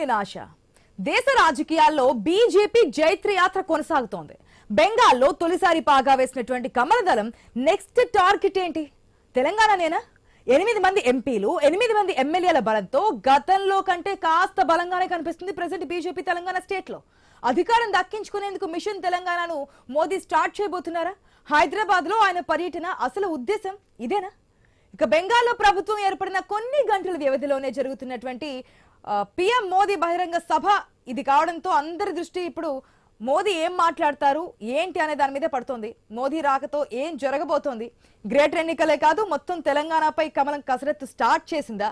నిరాశ. దేశ రాజకీయాల్లో బీజేపీ జైత్రయాత్ర కొనసాగుతోంది. బెంగాల్లో తొలిసారి పాగా వేసినటువంటి కమలదళం నెక్స్ట్ టార్గెట్ ఏంటి? తెలంగాణనేనా? 8 మంది ఎంపీలు 8 మంది ఎమ్మెల్యేల బలంతో గతంలో కంటే కాస్త బలంగానే కనిపిస్తుంది ప్రెసెంట్ బీజేపీ తెలంగాణ స్టేట్ లో. అధికారం దక్కించుకునేందుకు మిషన్ తెలంగాణను మోదీ స్టార్ట్ చేయబోతున్నారా? హైదరాబాద్ లో ఆయన పర్యటన అసలు ఉద్దేశం ఇదేనా? ఇక బెంగాల్లో ప్రభుత్వం ఏర్పడిన కొన్ని గంటల వ్యవధిలోనే జరుగుతున్నటువంటి పీఎం మోదీ బహిరంగ సభ ఇది కావడంతో అందరి దృష్టి ఇప్పుడు మోదీ ఏం మాట్లాడతారు ఏంటి అనే దాని మీద పడుతోంది. మోదీ రాకతో ఏం జరగబోతోంది? గ్రేటర్ ఎన్నికలే కాదు మొత్తం తెలంగాణపై కమలం కసరత్తు స్టార్ట్ చేసిందా?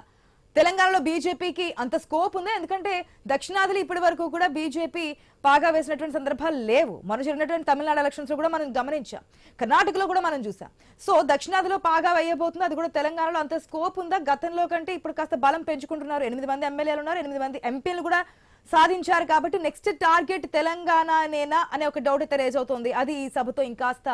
తెలంగాణలో బీజేపీకి అంత స్కోప్ ఉందా? ఎందుకంటే దక్షిణాదిలో ఇప్పటి వరకు కూడా బీజేపీ పాగా వేసినటువంటి సందర్భాలు లేవు. మనం జరిగినటువంటి తమిళనాడు ఎలక్షన్స్ లో కూడా మనం గమనించాం, కర్ణాటకలో కూడా మనం చూసాం. సో దక్షిణాదిలో పాగా వేయబోతుంది, అది కూడా తెలంగాణలో అంత స్కోప్ ఉందా? గతంలో కంటే ఇప్పుడు కాస్త బలం పెంచుకుంటున్నారు. 8 మంది ఎమ్మెల్యేలు ఉన్నారు, 8 మంది ఎంపీలు కూడా సాధించారు. కాబట్టి నెక్స్ట్ టార్గెట్ తెలంగాణనేనా అనే ఒక డౌట్ అయితే రేజ్ అవుతోంది. అది ఈ సభతో ఇంకాస్త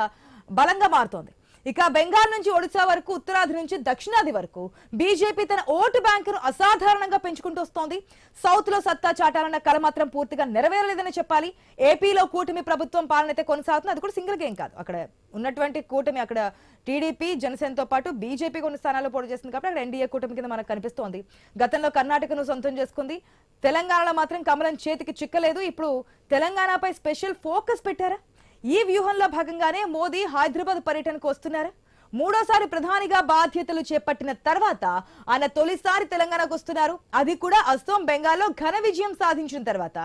బలంగా మారుతోంది. ఇక బెంగాల్ నుంచి ఒడిశా వరకు, ఉత్తరాది నుంచి దక్షిణాది వరకు బీజేపీ తన ఓటు బ్యాంకును అసాధారణంగా పెంచుకుంటూ వస్తోంది. సౌత్ లో సత్తా చాటాలన్న కల మాత్రం పూర్తిగా నెరవేరలేదని చెప్పాలి. ఏపీలో కూటమి ప్రభుత్వం పాలన అయితే కొనసాగుతుంది. అది కూడా సింగిల్ గేమ్ కాదు. అక్కడ ఉన్నటువంటి కూటమి, అక్కడ టీడీపీ జనసేనతో పాటు బీజేపీ కొన్ని స్థానాల్లో పోటీ చేస్తుంది కాబట్టి అక్కడ ఎన్డీఏ కూటమి కింద మనకు కనిపిస్తోంది. గతంలో కర్ణాటకను సొంతం చేసుకుంది. తెలంగాణలో మాత్రం కమలం చేతికి చిక్కలేదు. ఇప్పుడు తెలంగాణపై స్పెషల్ ఫోకస్ పెట్టారా? ఈ వ్యూహంలో భాగంగానే మోదీ హైదరాబాద్ పర్యటనకు వస్తున్నారా? మూడోసారి ప్రధానిగా బాధ్యతలు చేపట్టిన తర్వాత ఆయన తొలిసారి తెలంగాణకు వస్తున్నారు. అది కూడా అస్సాం, బెంగాల్లో ఘన విజయం సాధించిన తర్వాత.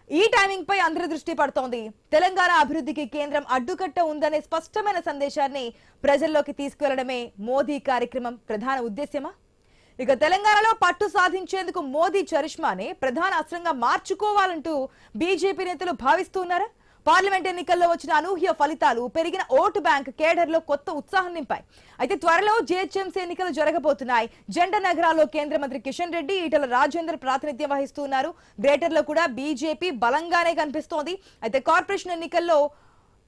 ఈ టైమింగ్ పై అందరి దృష్టి పడుతోంది. తెలంగాణ అభివృద్ధికి కేంద్రం అడ్డుకట్ట ఉందనే స్పష్టమైన సందేశాన్ని ప్రజల్లోకి తీసుకువెళ్లడమే మోదీ కార్యక్రమం ప్రధాన ఉద్దేశ్యమా? ఇక తెలంగాణలో పట్టు సాధించేందుకు మోదీ చరిష్మానే ప్రధాన అస్త్రంగా మార్చుకోవాలంటూ బీజేపీ నేతలు భావిస్తున్నారా? పార్లమెంట్ ఎన్నికల్లో వచ్చిన అనూహ్య ఫలితాలు పెరిగిన ఓటు బ్యాంక్ కేడర్ లో కొత్త ఉత్సాహం నింపాయి. అయితే త్వరలో జీహెచ్ఎంసీ ఎన్నికలు జరగబోతున్నాయి. జంట నగరాల్లో కేంద్ర మంత్రి కిషన్ రెడ్డి, ఈటల రాజేందర్ ప్రాతినిధ్యం వహిస్తున్నారు. గ్రేటర్ లో కూడా బీజేపీ బలంగానే కనిపిస్తోంది. అయితే కార్పొరేషన్ ఎన్నికల్లో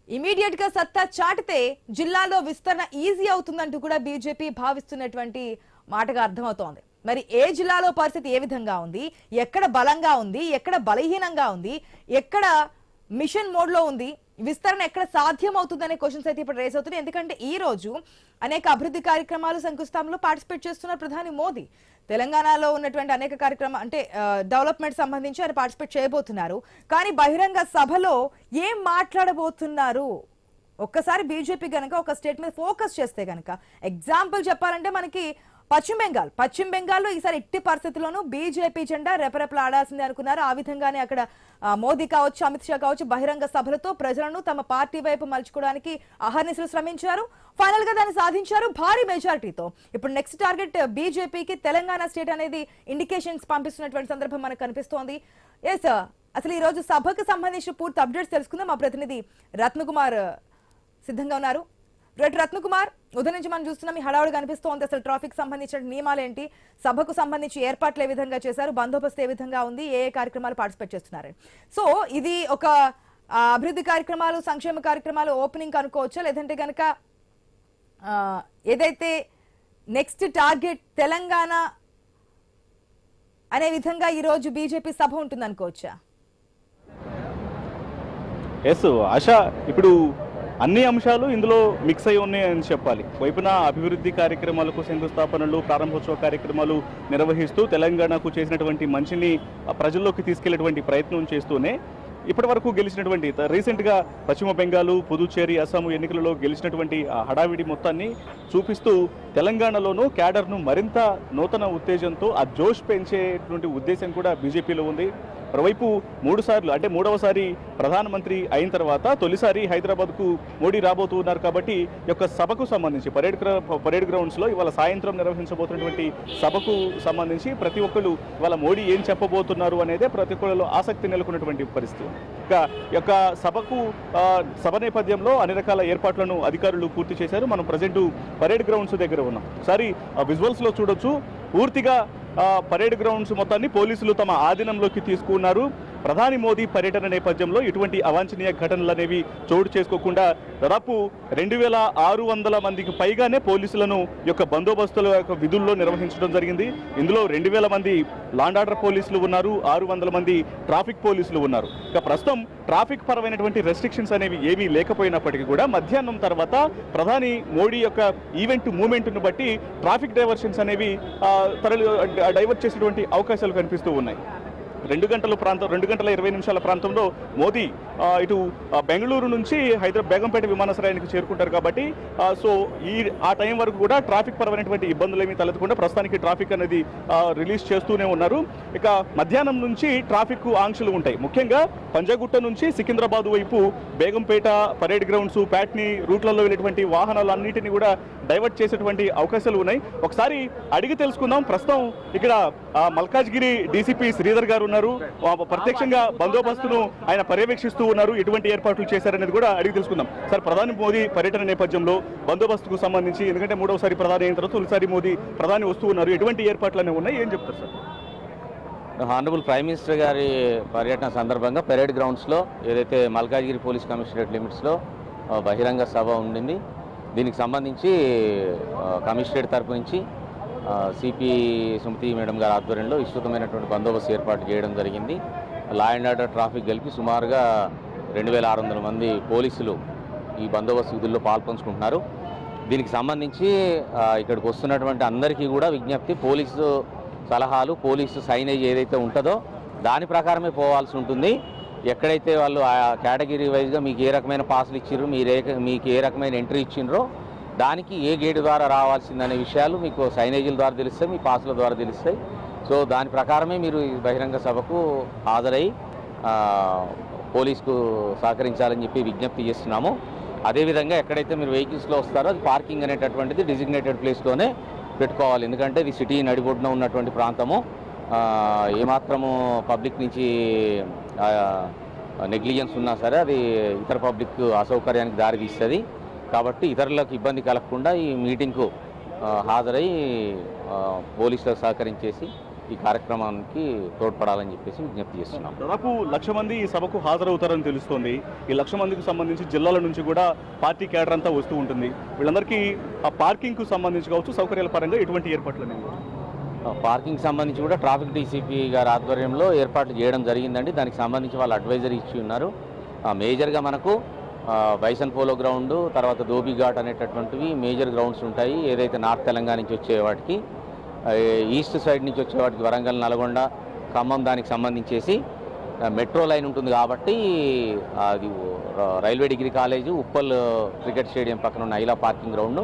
ఇమీడియట్ గా సత్తా చాటితే జిల్లాలో విస్తరణ ఈజీ అవుతుందంటూ కూడా బీజేపీ భావిస్తున్నటువంటి మాటగా అర్థమవుతోంది. మరి ఏ జిల్లాలో పరిస్థితి ఏ విధంగా ఉంది, ఎక్కడ బలంగా ఉంది, ఎక్కడ బలహీనంగా ఉంది, ఎక్కడ మిషన్ మోడ్ లో ఉంది, విస్తరణ ఎక్కడ సాధ్యం అవుతుందనే క్వశ్చన్స్ అయితే ఇప్పుడు రేస్ అవుతున్నాయి. ఎందుకంటే ఈ రోజు అనేక అభివృద్ధి కార్యక్రమాలు శంకుస్థాపనలో పార్టిసిపేట్ చేస్తున్నారు ప్రధాని మోదీ. తెలంగాణలో ఉన్నటువంటి అనేక కార్యక్రమాలు అంటే డెవలప్మెంట్ సంబంధించి ఆయన పార్టిసిపేట్ చేయబోతున్నారు. కానీ బహిరంగ సభలో ఏం మాట్లాడబోతున్నారు? ఒక్కసారి బీజేపీ గనక ఒక స్టేట్ మీద ఫోకస్ చేస్తే గనక, ఎగ్జాంపుల్ చెప్పాలంటే మనకి పశ్చిమ బెంగాల్లో ఈసారి ఎట్టి పరిస్థితుల్లోనూ బీజేపీ జెండా రెపరెపలాడాల్సిందే అనుకున్నారు. ఆ విధంగానే అక్కడ మోదీ కావచ్చు, అమిత్ షా కావచ్చు బహిరంగ సభలతో ప్రజలను తమ పార్టీ వైపు మలుచుకోవడానికి అహర్నిశలు శ్రమించారు. ఫైనల్ గా దాన్ని సాధించారు భారీ మెజారిటీతో. ఇప్పుడు నెక్స్ట్ టార్గెట్ బీజేపీకి తెలంగాణ స్టేట్ అనేది ఇండికేషన్స్ పంపిస్తున్నటువంటి సందర్భం మనకు కనిపిస్తోంది. ఎస్, అసలు ఈ రోజు సభకు సంబంధించిన పూర్తి అప్డేట్స్ తెలుసుకుందాం. మా ప్రతినిధి రత్నకుమార్ సిద్ధంగా ఉన్నారు. రత్నకుమార్, ఉదయం నుంచి మనం చూస్తున్నాం ఈ హడావుడి కనిపిస్తోంది. అసలు ట్రాఫిక్ సంబంధించిన నియమాలు ఏంటి, సభకు సంబంధించి ఏర్పాట్లు ఏ విధంగా చేశారు, బందోబస్తు ఏ విధంగా ఉంది, ఏ కార్యక్రమాలు పార్టిసిపేట్ చేస్తున్నారు? సో ఇది ఒక అభివృద్ధి కార్యక్రమాలు, సంక్షేమ కార్యక్రమాలు ఓపెనింగ్ అనుకోవచ్చా, లేదంటే కనుక ఏదైతే నెక్స్ట్ టార్గెట్ తెలంగాణ అనే విధంగా ఈ రోజు బీజేపీ సభ ఉంటుంది అనుకోవచ్చా? ఎస్ ఆశా, ఇప్పుడు అన్ని అంశాలు ఇందులో మిక్స్ అయి ఉన్నాయని చెప్పాలి. వైపున అభివృద్ధి కార్యక్రమాలకు శంకుస్థాపనలు, ప్రారంభోత్సవ కార్యక్రమాలు నిర్వహిస్తూ తెలంగాణకు చేసినటువంటి మంచిని ప్రజల్లోకి తీసుకెళ్లేటువంటి ప్రయత్నం చేస్తూనే ఇప్పటి వరకు గెలిచినటువంటి రీసెంట్గా పశ్చిమ బెంగాల్, పుదుచ్చేరి, అస్సాం ఎన్నికలలో గెలిచినటువంటి ఆ హడావిడి మొత్తాన్ని చూపిస్తూ తెలంగాణలోనూ క్యాడర్ను మరింత నూతన ఉత్తేజంతో ఆ జోష్ పెంచేటువంటి ఉద్దేశం కూడా బీజేపీలో ఉంది. మరోవైపు 3 సార్లు అంటే 3వసారి ప్రధానమంత్రి అయిన తర్వాత తొలిసారి హైదరాబాద్కు మోడీ రాబోతున్నారు. కాబట్టి ఈ యొక్క సభకు సంబంధించి పరేడ్ గ్రౌండ్స్లో ఇవాళ సాయంత్రం నిర్వహించబోతున్నటువంటి సభకు సంబంధించి ప్రతి ఒక్కరు ఇవాళ మోడీ ఏం చెప్పబోతున్నారు అనేదే ప్రతి ఒక్కరిలో ఆసక్తి నెలకొన్నటువంటి పరిస్థితి. ఇక ఈ యొక్క సభ నేపథ్యంలో అన్ని రకాల ఏర్పాట్లను అధికారులు పూర్తి చేశారు. మనం ప్రజెంట్ పరేడ్ గ్రౌండ్స్ దగ్గర ఉన్నాం. ఒకసారి విజువల్స్లో చూడొచ్చు, పూర్తిగా పరేడ్ గ్రౌండ్స్ మొత్తాన్ని పోలీసులు తమ ఆధీనంలోకి తీసుకున్నారు. ప్రధాని మోదీ పర్యటన నేపథ్యంలో ఇటువంటి అవాంఛనీయ ఘటనలు అనేవి చోటు చేసుకోకుండా దాదాపు 2600 మందికి పైగానే పోలీసులను యొక్క బందోబస్తుల యొక్క విధుల్లో నిర్వహించడం జరిగింది. ఇందులో 2000 మంది లాండ్ ఆర్డర్ పోలీసులు ఉన్నారు, 600 మంది ట్రాఫిక్ పోలీసులు ఉన్నారు. ఇక ప్రస్తుతం ట్రాఫిక్ పరమైనటువంటి రెస్ట్రిక్షన్స్ అనేవి ఏవీ లేకపోయినప్పటికీ కూడా మధ్యాహ్నం తర్వాత ప్రధాని మోడీ యొక్క ఈవెంట్ మూమెంట్ను బట్టి ట్రాఫిక్ డైవర్షన్స్ అనేవి డైవర్ట్ చేసేటువంటి అవకాశాలు కనిపిస్తూ ఉన్నాయి. 2 గంటల 20 నిమిషాల ప్రాంతంలో మోదీ ఇటు బెంగళూరు నుంచి బేగంపేట విమానాశ్రయానికి చేరుకుంటారు కాబట్టి సో ఆ టైం వరకు కూడా ట్రాఫిక్ పరమైనటువంటి ఇబ్బందులు ఏమీ తలెత్తకుండా ప్రస్తుతానికి ట్రాఫిక్ అనేది రిలీజ్ చేస్తూనే ఉన్నారు. ఇక మధ్యాహ్నం నుంచి ట్రాఫిక్ ఆంక్షలు ఉంటాయి. ముఖ్యంగా పంజాగుట్ట నుంచి సికింద్రాబాద్ వైపు బేగంపేట, పరేడ్ గ్రౌండ్స్, ప్యాట్నీ రూట్లలో వెళ్ళేటువంటి వాహనాలన్నింటినీ కూడా డైవర్ట్ చేసేటువంటి అవకాశాలు ఉన్నాయి. ఒకసారి అడిగి తెలుసుకుందాం. ప్రస్తుతం ఇక్కడ మల్కాజ్గిరి డీసీపీ శ్రీధర్ గారు ఉన్నారు. ప్రత్యక్షంగా బందోబస్తును ఆయన పర్యవేక్షిస్తూ ఉన్నారు. ఎటువంటి ఏర్పాట్లు చేశారనేది కూడా అడిగి తెలుసుకుందాం. సార్, ప్రధాని మోదీ పర్యటన నేపథ్యంలో బందోబస్తుకు సంబంధించి, ఎందుకంటే 3వసారి ప్రధాని అయిన తర్వాత తొలిసారి ప్రధాని వస్తూ ఉన్నారు, ఎటువంటి ఏర్పాట్లు అనేవి ఉన్నాయి, ఏం చెప్తారు సార్? హానరబుల్ ప్రైమ్ మినిస్టర్ గారి పర్యటన సందర్భంగా పెరేడ్ గ్రౌండ్స్లో ఏదైతే మల్కాజ్గిరి పోలీస్ కమిషనరేట్ లిమిట్స్లో బహిరంగ సభ ఉండింది. దీనికి సంబంధించి కమిషనరేట్ తరపు నుంచి సిపి సుమతి మేడం గారి ఆధ్వర్యంలో విస్తృతమైనటువంటి బందోబస్తు ఏర్పాటు చేయడం జరిగింది. లా అండ్ ఆర్డర్ ట్రాఫిక్ కలిపి సుమారుగా 2600 మంది పోలీసులు ఈ బందోబస్తు విధుల్లో పాల్పంచుకుంటున్నారు. దీనికి సంబంధించి ఇక్కడికి వస్తున్నటువంటి అందరికీ కూడా విజ్ఞప్తి, పోలీసు సలహాలు, పోలీసు సైనేజ్ ఏదైతే ఉంటుందో దాని ప్రకారమే పోవాల్సి ఉంటుంది. ఎక్కడైతే వాళ్ళు ఆ కేటగిరీ వైజ్గా మీకు ఏ రకమైన పాసులు ఇచ్చిర్రు, మీకు ఏ రకమైన ఎంట్రీ ఇచ్చిండ్రో దానికి ఏ గేటు ద్వారా రావాల్సిందనే విషయాలు మీకు సైనేజీల ద్వారా తెలుస్తాయి, మీ పాసుల ద్వారా తెలుస్తాయి. సో దాని ప్రకారమే మీరు ఈ బహిరంగ సభకు హాజరై పోలీసుకు సహకరించాలని చెప్పి విజ్ఞప్తి చేస్తున్నాము. అదేవిధంగా ఎక్కడైతే మీరు వెహికల్స్లో వస్తారో అది పార్కింగ్ అనేటటువంటిది డిజిగ్నేటెడ్ ప్లేస్లోనే పెట్టుకోవాలి. ఎందుకంటే ఇది సిటీ నడిబొడ్డున ఉన్నటువంటి ప్రాంతము. ఏమాత్రము పబ్లిక్ నుంచి నెగ్లిజెన్స్ ఉన్నా సరే అది ఇతర పబ్లిక్ అసౌకర్యానికి దారి తీస్తుంది. కాబట్టి ఇతరులకు ఇబ్బంది కలగకుండా ఈ మీటింగ్కు హాజరై పోలీసులకు సహకరించేసి ఈ కార్యక్రమానికి తోడ్పడాలని చెప్పేసి విజ్ఞప్తి చేస్తున్నాం. దాదాపు 1,00,000 మంది ఈ సభకు హాజరవుతారని తెలుస్తోంది. ఈ 1,00,000 మందికి సంబంధించి జిల్లాల నుంచి కూడా పార్టీ క్యాడర్ అంతా వస్తూ ఉంటుంది. వీళ్ళందరికీ ఆ పార్కింగ్కు సంబంధించి కావచ్చు, సౌకర్యాల పరంగా ఎటువంటి ఏర్పాట్లు అనేవి? పార్కింగ్ సంబంధించి కూడా ట్రాఫిక్ డీసీపీ గారి ఆధ్వర్యంలో ఏర్పాట్లు చేయడం జరిగిందండి. దానికి సంబంధించి వాళ్ళు అడ్వైజరీ ఇచ్చి ఉన్నారు. మేజర్గా మనకు బైసన్ పోలో గ్రౌండ్, తర్వాత ధోబీ ఘాట్ అనేటటువంటివి మేజర్ గ్రౌండ్స్ ఉంటాయి. ఏదైతే నార్త్ తెలంగాణ నుంచి వచ్చే వాటికి, ఈస్ట్ సైడ్ నుంచి వచ్చే వాటికి వరంగల్, నల్గొండ, ఖమ్మం దానికి సంబంధించేసి మెట్రో లైన్ ఉంటుంది కాబట్టి అది railway degree college, Uppal cricket stadium పక్కన ఉన్న ఐలా పార్కింగ్ గ్రౌండ్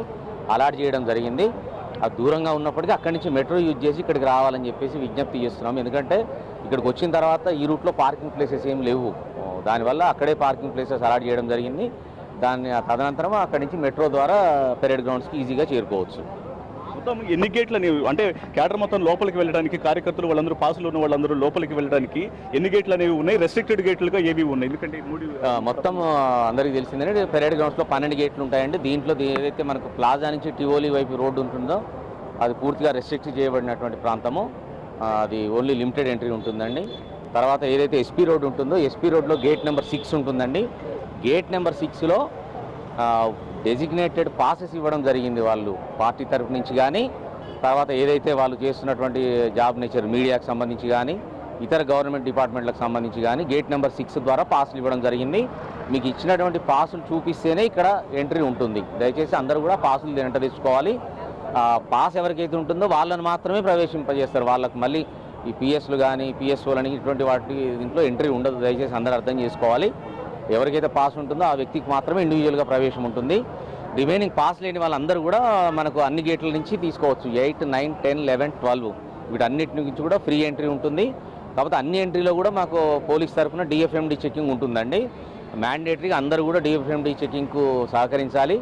అలాట్ చేయడం జరిగింది. అది దూరంగా ఉన్నప్పటికీ అక్కడి నుంచి మెట్రో యూజ్ చేసి ఇక్కడికి రావాలని చెప్పేసి విజ్ఞప్తి చేస్తున్నాం. ఎందుకంటే ఇక్కడికి వచ్చిన తర్వాత ఈ రూట్లో పార్కింగ్ ప్లేసెస్ ఏం లేవు. దానివల్ల అక్కడే పార్కింగ్ ప్లేసెస్ అలాట్ చేయడం జరిగింది. తదనంతరం అక్కడి నుంచి మెట్రో ద్వారా పెరేడ్ గ్రౌండ్స్కి ఈజీగా చేరుకోవచ్చు. మొత్తం ఎన్ని గేట్లు అనేవి, అంటే క్యాడర్ మొత్తం లోపలికి వెళ్ళడానికి, కార్యకర్తలు వాళ్ళందరూ పాసులు ఉన్న వాళ్ళందరూ లోపలికి వెళ్ళడానికి ఎన్ని గేట్లు అనేవి ఉన్నాయి? రెస్ట్రిక్టెడ్ గేట్లుగా ఏవి ఉన్నాయి? ఎందుకంటే మొత్తం అందరికీ తెలిసిందంటే పెరేడ్ గ్రౌండ్స్లో 12 గేట్లు ఉంటాయండి. దీంట్లో ఏదైతే మనకు ప్లాజా నుంచి టివోలీ వైపు రోడ్డు ఉంటుందో అది పూర్తిగా రెస్ట్రిక్ట్ చేయబడినటువంటి ప్రాంతము. అది ఓన్లీ లిమిటెడ్ ఎంట్రీ ఉంటుందండి. తర్వాత ఏదైతే ఎస్పీ రోడ్ ఉంటుందో ఎస్పీ రోడ్లో గేట్ నెంబర్ 6 ఉంటుందండి. గేట్ నెంబర్ 6లో డెసిగ్నేటెడ్ పాసెస్ ఇవ్వడం జరిగింది వాళ్ళు పార్టీ తరఫు నుంచి కానీ, తర్వాత ఏదైతే వాళ్ళు చేస్తున్నటువంటి జాబ్ నేచర్ మీడియాకు సంబంధించి కానీ, ఇతర గవర్నమెంట్ డిపార్ట్మెంట్లకు సంబంధించి కానీ గేట్ నెంబర్ 6 ద్వారా పాసులు ఇవ్వడం జరిగింది. మీకు ఇచ్చినటువంటి పాసులు చూపిస్తేనే ఇక్కడ ఎంట్రీ ఉంటుంది. దయచేసి అందరూ కూడా పాసులు వెంట తెచ్చుకోవాలి. పాస్ ఎవరికైతే ఉంటుందో వాళ్ళని మాత్రమే ప్రవేశింపజేస్తారు. వాళ్ళకు మళ్ళీ ఈ పిఎస్లు కానీ పిఎస్ఓలని ఇటువంటి వాటి దీంట్లో ఎంట్రీ ఉండదు. దయచేసి అందరూ అర్థం చేసుకోవాలి. ఎవరికైతే పాస్ ఉంటుందో ఆ వ్యక్తికి మాత్రమే ఇండివిజువల్గా ప్రవేశం ఉంటుంది. రిమైనింగ్ పాస్ లేని వాళ్ళందరూ కూడా మనకు అన్ని గేట్ల నుంచి తీసుకోవచ్చు. 8, 9, 10, 11, 12 వీటన్నిటి నుంచి కూడా ఫ్రీ ఎంట్రీ ఉంటుంది. కాకపోతే అన్ని ఎంట్రీలో కూడా మాకు పోలీస్ తరఫున డిఎఫ్ఎండి చెకింగ్ ఉంటుందండి. మ్యాండేటరీగా అందరూ కూడా డిఎఫ్ఎండి చెకింగ్కు సహకరించాలి.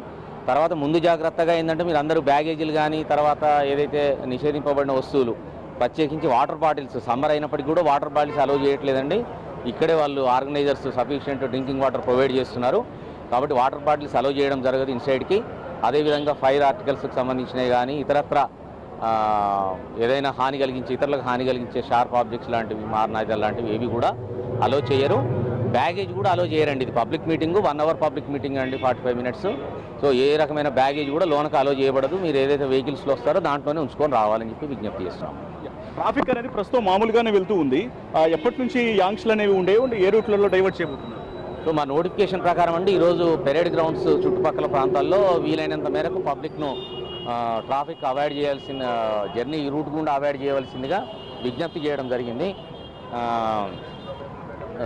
తర్వాత ముందు జాగ్రత్తగా ఏంటంటే మీరు అందరూ బ్యాగేజీలు కానీ, తర్వాత ఏదైతే నిషేధింపబడిన వస్తువులు, ప్రత్యేకించి వాటర్ బాటిల్స్, సమ్మర్ అయినప్పటికీ కూడా వాటర్ బాటిల్స్ అలౌ చేయట్లేదండి. ఇక్కడే వాళ్ళు organisers sufficient drinking water provide చేస్తున్నారు. కాబట్టి వాటర్ బాటిల్స్ అలౌ చేయడం జరగదు ఇన్సైడ్కి. అదేవిధంగా ఫైర్ ఆర్టికల్స్కి సంబంధించినవి కానీ, ఇతరత్ర ఏదైనా హాని కలిగించే, ఇతరులకు హాని కలిగించే షార్ప్ ఆబ్జెక్ట్స్ లాంటివి, మార్నాయిజర్ లాంటివి ఏవి కూడా అలో చేయరు. బ్యాగేజ్ కూడా అలో చేయరండి. ఇది public meeting, 1 hour public meeting అండి, 45 మినిట్స్. సో ఏ రకమైన బ్యాగేజ్ కూడా లోనకు అలో చేయబడదు. మీరు ఏదైతే వెహికల్స్లో వస్తారో దాంట్లోనే ఉంచుకొని రావాలని చెప్పి విజ్ఞప్తి చేస్తున్నాం. ట్రాఫిక్ అనేది ప్రస్తుతం మామూలుగానే వెళ్తూ ఉంది. ఎప్పటి నుంచి ఈ ఆంక్షలు అనేవి ఉండేవి, ఏ రూట్లలో డైవర్ట్ చేయబోతున్నారు? సో మా నోటిఫికేషన్ ప్రకారం అండి ఈరోజు పెరేడ్ గ్రౌండ్స్ చుట్టుపక్కల ప్రాంతాల్లో వీలైనంత మేరకు పబ్లిక్ను ట్రాఫిక్ అవాయిడ్ చేయాల్సిన, జర్నీ ఈ రూట్ గుండా అవాయిడ్ చేయవలసిందిగా విజ్ఞప్తి చేయడం జరిగింది.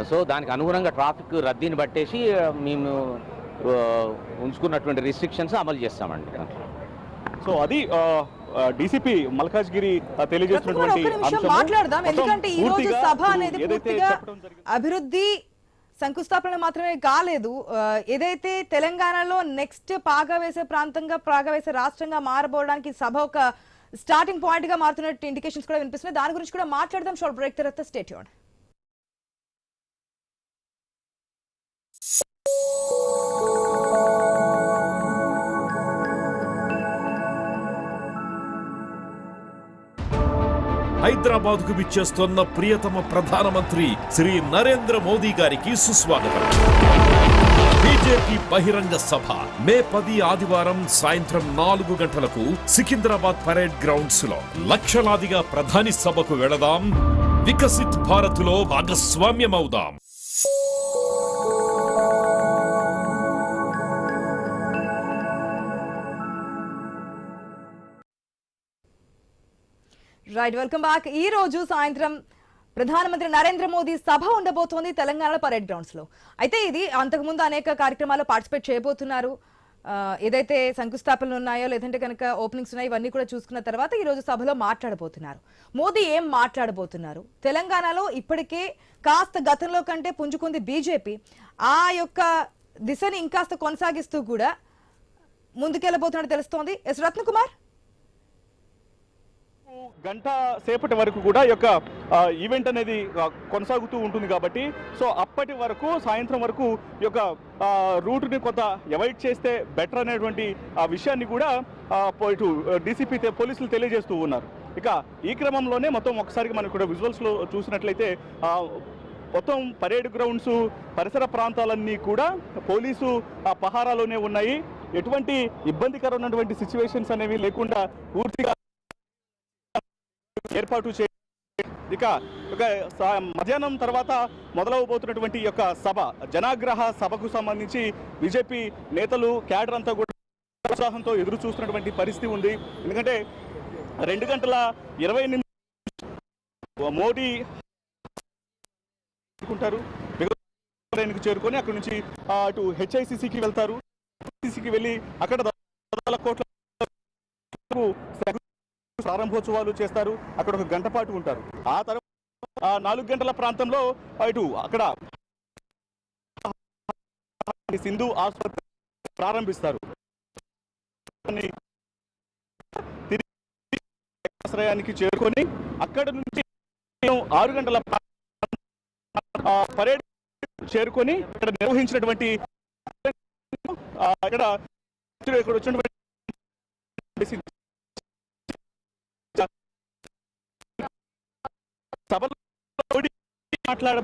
సో దానికి అనుగుణంగా ట్రాఫిక్ రద్దీని బట్టేసి మేము ఉంచుకున్నటువంటి రిస్ట్రిక్షన్స్ అమలు చేస్తామండి. సో అది డీసీపీ మల్కాజ్గిరి తెలియజేస్తున్నటువంటి మాట్లాడదాం. ఎందుకంటే ఈ రోజు సభ అనేది పూర్తిగా అభివృద్ధి శంకుస్థాపన మాత్రమే కాలేదు. ఏదైతే తెలంగాణలో నెక్స్ట్ పాగా వేసే ప్రాంతంగా, పాగా వేసే రాష్ట్రంగా మారబోవడానికి సభ ఒక స్టార్టింగ్ పాయింట్ గా మారుతున్నట్టు ఇండికేషన్స్ కూడా వినిపిస్తున్నాయి. దాని గురించి కూడా మాట్లాడదాం. షార్ట్ బ్రేక్ తర్వాత స్టే ట్యూన్డ్. హైదరాబాద్ కు విచ్చేస్తున్న ప్రియతమ ప్రధానమంత్రి శ్రీ నరేంద్ర మోదీ గారికి సుస్వాగతం. బీజేపీ బహిరంగ సభ మే 10 ఆదివారం సాయంత్రం 4 గంటలకు సికింద్రాబాద్ పరేడ్ గ్రౌండ్స్ లో. లక్షలాదిగా ప్రధాని సభకు వెళదాం, వికసిత్ భారత్లో భాగస్వామ్యమవుదాం. Right, welcome back. ఈ రోజు సాయంత్రం ప్రధానమంత్రి నరేంద్ర మోదీ సభ ఉండబోతోంది తెలంగాణ పరేడ్ గ్రౌండ్స్ లో. అయితే ఇది అంతకుముందు అనేక కార్యక్రమాల్లో పార్టిసిపేట్ చేయబోతున్నారు. ఏదైతే శంకుస్థాపనలు ఉన్నాయో లేదంటే కనుక ఓపెనింగ్స్ ఉన్నాయో ఇవన్నీ కూడా చూసుకున్న తర్వాత ఈ రోజు సభలో మాట్లాడబోతున్నారు. మోదీ ఏం మాట్లాడబోతున్నారు? తెలంగాణలో ఇప్పటికే కాస్త గతంలో కంటే పుంజుకుంది బీజేపీ. ఆ యొక్క దిశని ఇంకాస్త కొనసాగిస్తూ కూడా ముందుకెళ్లబోతున్నట్టు తెలుస్తోంది. ఎస్ రత్నకుమార్, గంట సేపటి వరకు కూడా ఈ యొక్క ఈవెంట్ అనేది కొనసాగుతూ ఉంటుంది కాబట్టి సో అప్పటి వరకు సాయంత్రం వరకు ఈ యొక్క రూట్ని కొంత అవాయిడ్ చేస్తే బెటర్ అనేటువంటి విషయాన్ని కూడా ఇటు డీసీపీ పోలీసులు తెలియజేస్తూ ఉన్నారు. ఇక ఈ క్రమంలోనే మొత్తం ఒకసారి మనం కూడా విజువల్స్లో చూసినట్లయితే మొత్తం పరేడ్ గ్రౌండ్స్ పరిసర ప్రాంతాలన్నీ కూడా పోలీసు పహారాలోనే ఉన్నాయి. ఎటువంటి ఇబ్బందికరమైనటువంటి సిచ్యువేషన్స్ అనేవి లేకుండా పూర్తిగా ఏర్పాటు చే. ఇక మధ్యాహ్నం తర్వాత మొదలవబోతున్నటువంటి యొక్క సభ, జనాగ్రహ సభకు సంబంధించి బీజేపీ నేతలు క్యాడర్ అంతా కూడా ఉత్సాహంతో ఎదురు చూస్తున్నటువంటి పరిస్థితి ఉంది. ఎందుకంటే 2:20 మోడీ చేరుకొని అక్కడి నుంచి అటు హెచ్ఐసిసికి వెళ్తారు. హెచ్ఐసిసికి వెళ్ళి అక్కడ కోట్ల ప్రారంభోత్సవాలు చేస్తారు. అక్కడ 1 గంట పాటు ఉంటారు. ఆ తర్వాత 4 గంటల ప్రాంతంలో ఇటు అక్కడ సింధు ఆసుపత్రి ప్రారంభిస్తారు. ఆశ్రయానికి చేరుకొని అక్కడ నుంచి 6 గంటల పరేడ్ చేరుకొని ఇక్కడ నిర్వహించినటువంటి ఇక్కడ వచ్చినటువంటి సభలో మాట్లాడ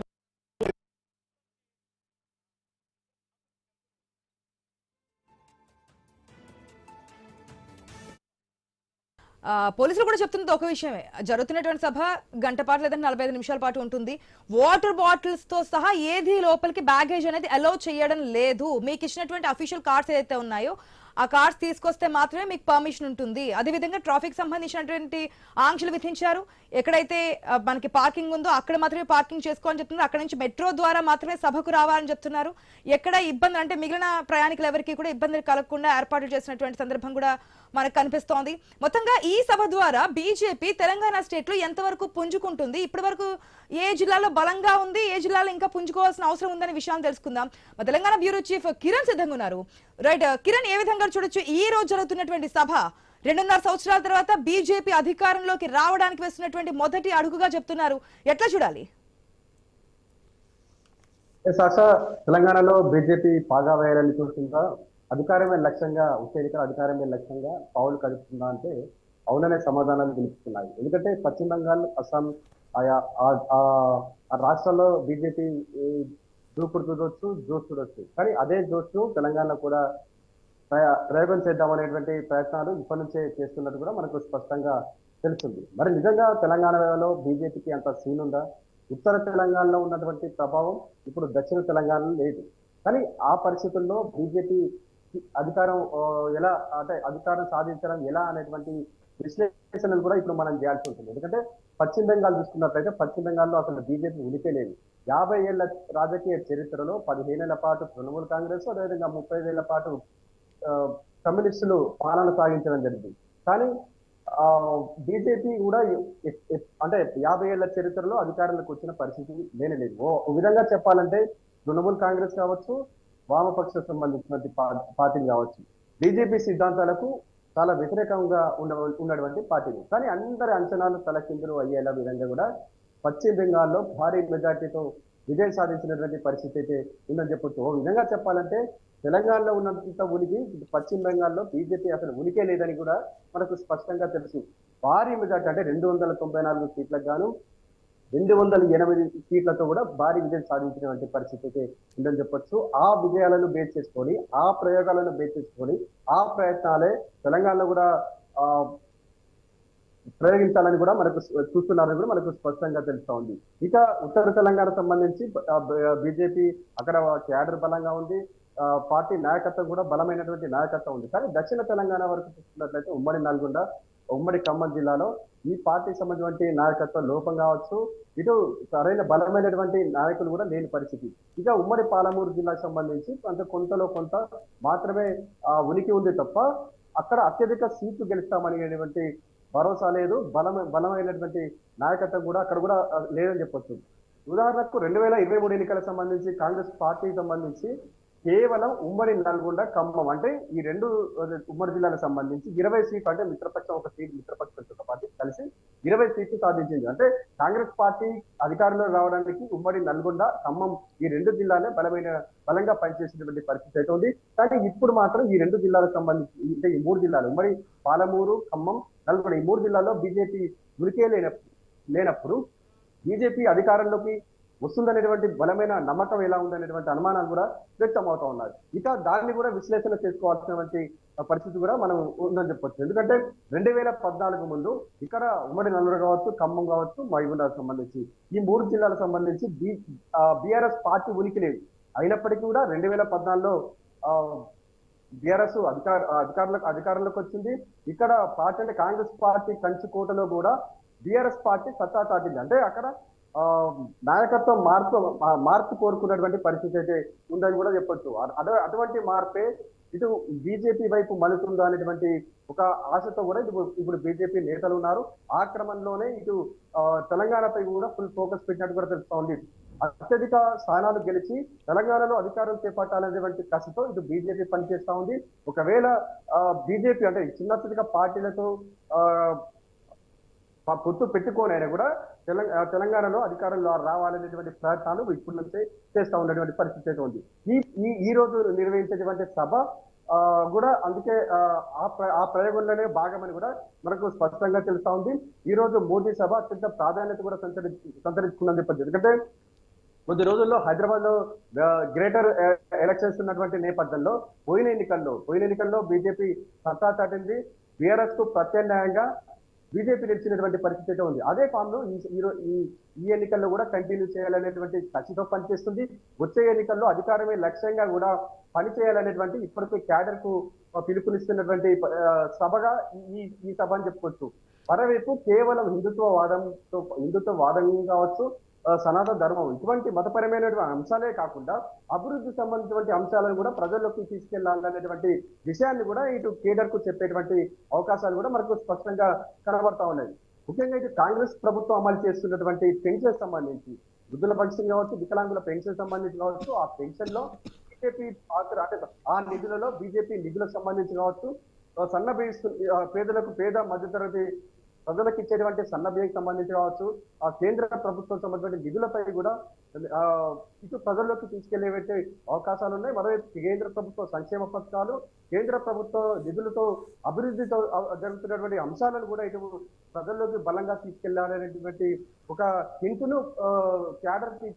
పోలీసులు కూడా చెప్తున్నది ఒక విషయమే. జరుగుతున్నటువంటి సభ గంట పాటు లేదంటే 45 నిమిషాల పాటు ఉంటుంది. వాటర్ బాటిల్స్ తో సహా ఏది లోపలికి బ్యాగేజ్ అనేది అలౌ చేయడం లేదు. మీకు ఇచ్చినటువంటి అఫీషియల్ కార్డ్స్ ఏదైతే ఉన్నాయో ఆ కార్డ్స్ తీసుకొస్తే మాత్రమే మీకు పర్మిషన్ ఉంటుంది. అదేవిధంగా ట్రాఫిక్ సంబంధించినటువంటి ఆంక్షలు విధించారు. ఎక్కడైతే మనకి పార్కింగ్ ఉందో అక్కడ మాత్రమే పార్కింగ్ చేసుకోవాలని చెప్తున్నారు. అక్కడ నుంచి మెట్రో ద్వారా మాత్రమే సభకు రావాలని చెప్తున్నారు. ఎక్కడ ఇబ్బంది అంటే మిగిలిన ప్రయాణికులు ఎవరికి కూడా ఇబ్బంది కలగకుండా ఏర్పాట్లు చేసినటువంటి సందర్భం కూడా మనకు కనిపిస్తోంది. మొత్తంగా ఈ సభ ద్వారా బీజేపీ తెలంగాణ స్టేట్ లో ఎంతవరకు పుంజుకుంటుంది, ఇప్పటి వరకు ఏ జిల్లాలో బలంగా ఉంది, ఏ జిల్లాలో ఇంకా పుంజుకోవాల్సిన అవసరం ఉందనే విషయాన్ని తెలుసుకుందాం. మా తెలంగాణ బ్యూరో చీఫ్ కిరణ్ సిద్ధంగా ఉన్నారు. రైట్ కిరణ్, ఏ విధంగా చూడొచ్చు ఈ రోజు జరుగుతున్నటువంటి సభ? 2.5 సంవత్సరాల తర్వాత బీజేపీ అధికారంలోకి రావడానికి వేస్తున్నటువంటి మొదటి అడుగుగా చెప్తున్నారు. ఎట్లా చూడాలి? తెలంగాణలో బీజేపీ పాగా వేయాలని చూస్తుందా, అధికారమే లక్ష్యంగా, ఉప ఎన్నికల అధికారమే లక్ష్యంగా పావులు కలుపుతుందా అంటే అవుననే సమాధానాలు వినిపిస్తున్నాయి. ఎందుకంటే పశ్చిమ బెంగాల్, అస్సాం ఆయా ఆ రాష్ట్రాల్లో బీజేపీ దూకుడు చూడొచ్చు, జోష్ చూడొచ్చు. కానీ అదే జోష్ తెలంగాణలో కూడా ప్రయోగం చేద్దామనేటువంటి ప్రయత్నాలు ఇప్పటి నుంచే చేస్తున్నట్టు కూడా మనకు స్పష్టంగా తెలుస్తుంది. మరి నిజంగా తెలంగాణలో బీజేపీకి అంత సీన్ ఉందా? ఉత్తర తెలంగాణలో ఉన్నటువంటి ప్రభావం ఇప్పుడు దక్షిణ తెలంగాణలో లేదు. కానీ ఆ పరిస్థితుల్లో బీజేపీ అధికారం ఎలా అంటే అధికారం సాధించడం ఎలా అనేటువంటి విశ్లేషణలు కూడా ఇప్పుడు మనం చేయాల్సి ఉంటుంది. ఎందుకంటే పశ్చిమ బెంగాల్ చూసుకున్నట్లయితే పశ్చిమ బెంగాల్లో అసలు బీజేపీ ఉనికే లేదు. 50 ఏళ్ల రాజకీయ చరిత్రలో 15 ఏళ్ల పాటు తృణమూల్ కాంగ్రెస్, అదేవిధంగా 35 ఏళ్ల పాటు కమ్యూనిస్టులు పాలన సాగించడం జరిగింది. కానీ బీజేపీ కూడా అంటే 50 ఏళ్ల చరిత్రలో అధికారంలోకి వచ్చిన పరిస్థితి లేనేలేదు. ఓ విధంగా చెప్పాలంటే తృణమూల్ కాంగ్రెస్ కావచ్చు, వామపక్ష సంబంధించినటువంటి పార్టీలు కావచ్చు, బీజేపీ సిద్ధాంతాలకు చాలా వ్యతిరేకంగా ఉన్నటువంటి పార్టీలు. కానీ అందరి అంచనాలు తలకిందులు అయ్యేలా విధంగా కూడా పశ్చిమ బెంగాల్లో భారీ మెజార్టీతో విజయం సాధించినటువంటి పరిస్థితి అయితే ఉందని చెప్పొచ్చు. ఓ విధంగా చెప్పాలంటే తెలంగాణలో ఉన్నంత ఉనికి పశ్చిమ బెంగాల్లో బీజేపీ అసలు ఉనికే లేదని కూడా మనకు స్పష్టంగా తెలుసు. భారీ మెజార్టీ అంటే 294 సీట్లకు గాను 208 సీట్లతో కూడా భారీ విజయం సాధించినటువంటి పరిస్థితి అయితే ఉందని చెప్పొచ్చు. ఆ విజయాలను బేస్ చేసుకొని, ఆ ప్రయోగాలను బేస్ చేసుకొని, ఆ ప్రయత్నాలే తెలంగాణలో కూడా ప్రయోగించాలని కూడా మనకు చూస్తున్నారని కూడా మనకు స్పష్టంగా తెలుస్తా ఉంది. ఇక ఉత్తర తెలంగాణ సంబంధించి బీజేపీ అక్కడ క్యాడర్ బలంగా ఉంది, పార్టీ నాయకత్వం కూడా బలమైనటువంటి నాయకత్వం ఉంది. కానీ దక్షిణ తెలంగాణ వరకు చూసుకున్నట్లయితే ఉమ్మడి నల్గొండ, ఉమ్మడి ఖమ్మం జిల్లాలో ఈ పార్టీకి సంబంధించినటువంటి నాయకత్వం లోపం కావచ్చు, ఇటు సరైన బలమైనటువంటి నాయకులు కూడా లేని పరిస్థితి. ఇక ఉమ్మడి పాలమూరు జిల్లాకు సంబంధించి కొంతలో కొంత మాత్రమే ఉనికి ఉంది తప్ప అక్కడ అత్యధిక సీట్లు గెలుస్తామనేటువంటి భరోసా లేదు, బలమైనటువంటి నాయకత్వం కూడా అక్కడ కూడా లేదని చెప్పొచ్చు. ఉదాహరణకు 2023 ఎన్నికలకు సంబంధించి కాంగ్రెస్ పార్టీకి సంబంధించి కేవలం ఉమ్మడి నల్గొండ, ఖమ్మం అంటే ఈ రెండు ఉమ్మడి జిల్లాలకు సంబంధించి 20 సీట్లు, అంటే మిత్రపక్షం ఒక సీట్, మిత్రపక్షం ఒక పార్టీ కలిసి 20 సీట్లు సాధించింది. అంటే కాంగ్రెస్ పార్టీ అధికారంలో రావడానికి ఉమ్మడి నల్గొండ, ఖమ్మం ఈ రెండు జిల్లాలే బలంగా పనిచేసినటువంటి పరిస్థితి అయితే ఉంది. కానీ ఇప్పుడు మాత్రం ఈ రెండు జిల్లాలకు సంబంధించి అంటే ఈ 3 జిల్లాలు ఉమ్మడి పాలమూరు, ఖమ్మం, నల్గొండ ఈ 3 జిల్లాల్లో బీజేపీ ఉనికే లేనప్పుడు బీజేపీ అధికారంలోకి వస్తుందనేటువంటి బలమైన నమ్మకం ఎలా ఉందనేటువంటి అనుమానాలు కూడా వ్యక్తం అవుతా ఉన్నాయి. ఇక దాన్ని కూడా విశ్లేషణ చేసుకోవాల్సినటువంటి పరిస్థితి కూడా మనం ఉందని చెప్పొచ్చు. ఎందుకంటే 2014 ముందు ఇక్కడ ఉమ్మడి నల్గొండ కావచ్చు, ఖమ్మం కావచ్చు, మహబూబ్నగర్ సంబంధించి ఈ 3 జిల్లాలకు సంబంధించి బీఆర్ఎస్ పార్టీ ఉనికి లేదు. అయినప్పటికీ కూడా 2014లో బీఆర్ఎస్ అధికారంలోకి వచ్చింది. ఇక్కడ పార్టీ అంటే కాంగ్రెస్ పార్టీ కంచుకోటలో కూడా బీఆర్ఎస్ పార్టీ సత్తా చాటింది. అంటే అక్కడ నాయకత్వం మార్పు కోరుకున్నటువంటి పరిస్థితి అయితే ఉందని కూడా చెప్పొచ్చు. అటువంటి మార్పే ఇటు బీజేపీ వైపు మలుతుందా అనేటువంటి ఒక ఆశతో కూడా ఇప్పుడు బీజేపీ నేతలు ఉన్నారు. ఆ క్రమంలోనే ఇటు తెలంగాణపై కూడా ఫుల్ ఫోకస్ పెట్టినట్టు కూడా తెలుస్తా ఉంది. అత్యధిక స్థానాలు గెలిచి తెలంగాణలో అధికారం చేపట్టాలనేటువంటి కసితో ఇటు బీజేపీ పనిచేస్తా ఉంది. ఒకవేళ బీజేపీ అంటే చిన్న పార్టీలతో పొత్తు పెట్టుకోనైనా కూడా తెలంగాణలో అధికారంలో రావాలనేటువంటి ప్రయత్నాలు ఇప్పటి నుంచే చేస్తా ఉన్నటువంటి పరిస్థితి అయితే ఉంది. ఈ రోజు నిర్వహించేటువంటి సభ కూడా అందుకే ఆ ప్రయోగంలోనే భాగమని కూడా మనకు స్పష్టంగా తెలుస్తా ఉంది. ఈ రోజు మోదీ సభ అత్యంత ప్రాధాన్యత కూడా సంతరించుకుందని చెప్పచ్చు. ఎందుకంటే కొద్ది రోజుల్లో హైదరాబాద్ లో గ్రేటర్ ఎలక్షన్స్ ఉన్నటువంటి నేపథ్యంలో పోయిన ఎన్నికల్లో బీజేపీ సత్తా చాటింది. బీఆర్ఎస్ కు ప్రత్యామ్నాయంగా బీజేపీ నిలిచినటువంటి పరిస్థితి అయితే ఉంది. అదే ఫామ్ లో ఈ ఎన్నికల్లో కూడా కంటిన్యూ చేయాలనేటువంటి కసితో పనిచేస్తుంది. వచ్చే ఎన్నికల్లో అధికారమే లక్ష్యంగా కూడా పనిచేయాలనేటువంటి ఇప్పటికే క్యాడర్ కు పిలుపునిస్తున్నటువంటి సభగా ఈ సభ అని చెప్పుకోవచ్చు. మరోవైపు కేవలం హిందుత్వ వాదం కావచ్చు, సనాతన ధర్మం ఇటువంటి మతపరమైనటువంటి అంశాలే కాకుండా అభివృద్ధి సంబంధించినటువంటి అంశాలను కూడా ప్రజల్లోకి తీసుకెళ్లాలనేటువంటి విషయాన్ని కూడా ఇటు కేడర్ కు చెప్పేటువంటి అవకాశాలు కూడా మనకు స్పష్టంగా కనబడతా ఉన్నాయి. ముఖ్యంగా ఇటు కాంగ్రెస్ ప్రభుత్వం అమలు చేస్తున్నటువంటి పెన్షన్ సంబంధించి వృద్ధుల పెన్షన్ కావచ్చు, వికలాంగుల పెన్షన్ సంబంధించి కావచ్చు, ఆ పెన్షన్ లో బీజేపీ పాత్ర అంటే ఆ నిధులలో బీజేపీ నిధులకు సంబంధించి కావచ్చు, సన్న పేదలకు పేద మధ్యతరగతి ప్రజలకు ఇచ్చేటువంటి సన్న బియ్యం సంబంధించి కావచ్చు, ఆ కేంద్ర ప్రభుత్వం సంబంధించిన నిధులపై కూడా ఇటు ప్రజల్లోకి తీసుకెళ్లేవైతే అవకాశాలు ఉన్నాయి. మరోవైపు కేంద్ర ప్రభుత్వ సంక్షేమ పథకాలు, కేంద్ర ప్రభుత్వ నిధులతో అభివృద్ధితో జరుగుతున్నటువంటి అంశాలను కూడా ఇటు ప్రజల్లోకి బలంగా తీసుకెళ్లాలనేటువంటి ఒక హింటును క్యాడర్ కి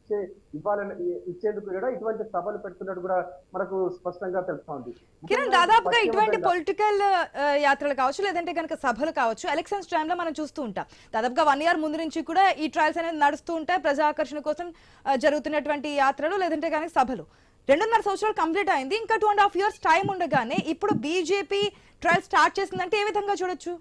ఇచ్చేందుకు కూడా ఇటువంటి సభలు పెడుతున్నట్టు కూడా మనకు స్పష్టంగా తెలుస్తోంది. కిరణ్, దాదాపుగా ఇటువంటి పొలిటికల్ యాత్రలు కావచ్చు, లేదంటే కనుక సభలు కావచ్చు, ఎలక్షన్స్ టైంలో మనం చూస్తూ ఉంటాం. దాదాపుగా 1 year ముందు నుంచి కూడా ఈ ట్రయల్స్ అనేది నడుస్తూ ఉంటాయి. ప్రజా ఆకర్షణ కోసం జరుగుతున్నటువంటి యాత్రలు లేదంటే కనుక సభలు 2.5 సంవత్సరాలు కంప్లీట్ అయింది. ఇంకా 2.5 years టైం ఉండగానే ఇప్పుడు బీజేపీ ట్రయల్ స్టార్ట్ చేసిందంటే ఏ విధంగా చూడొచ్చు?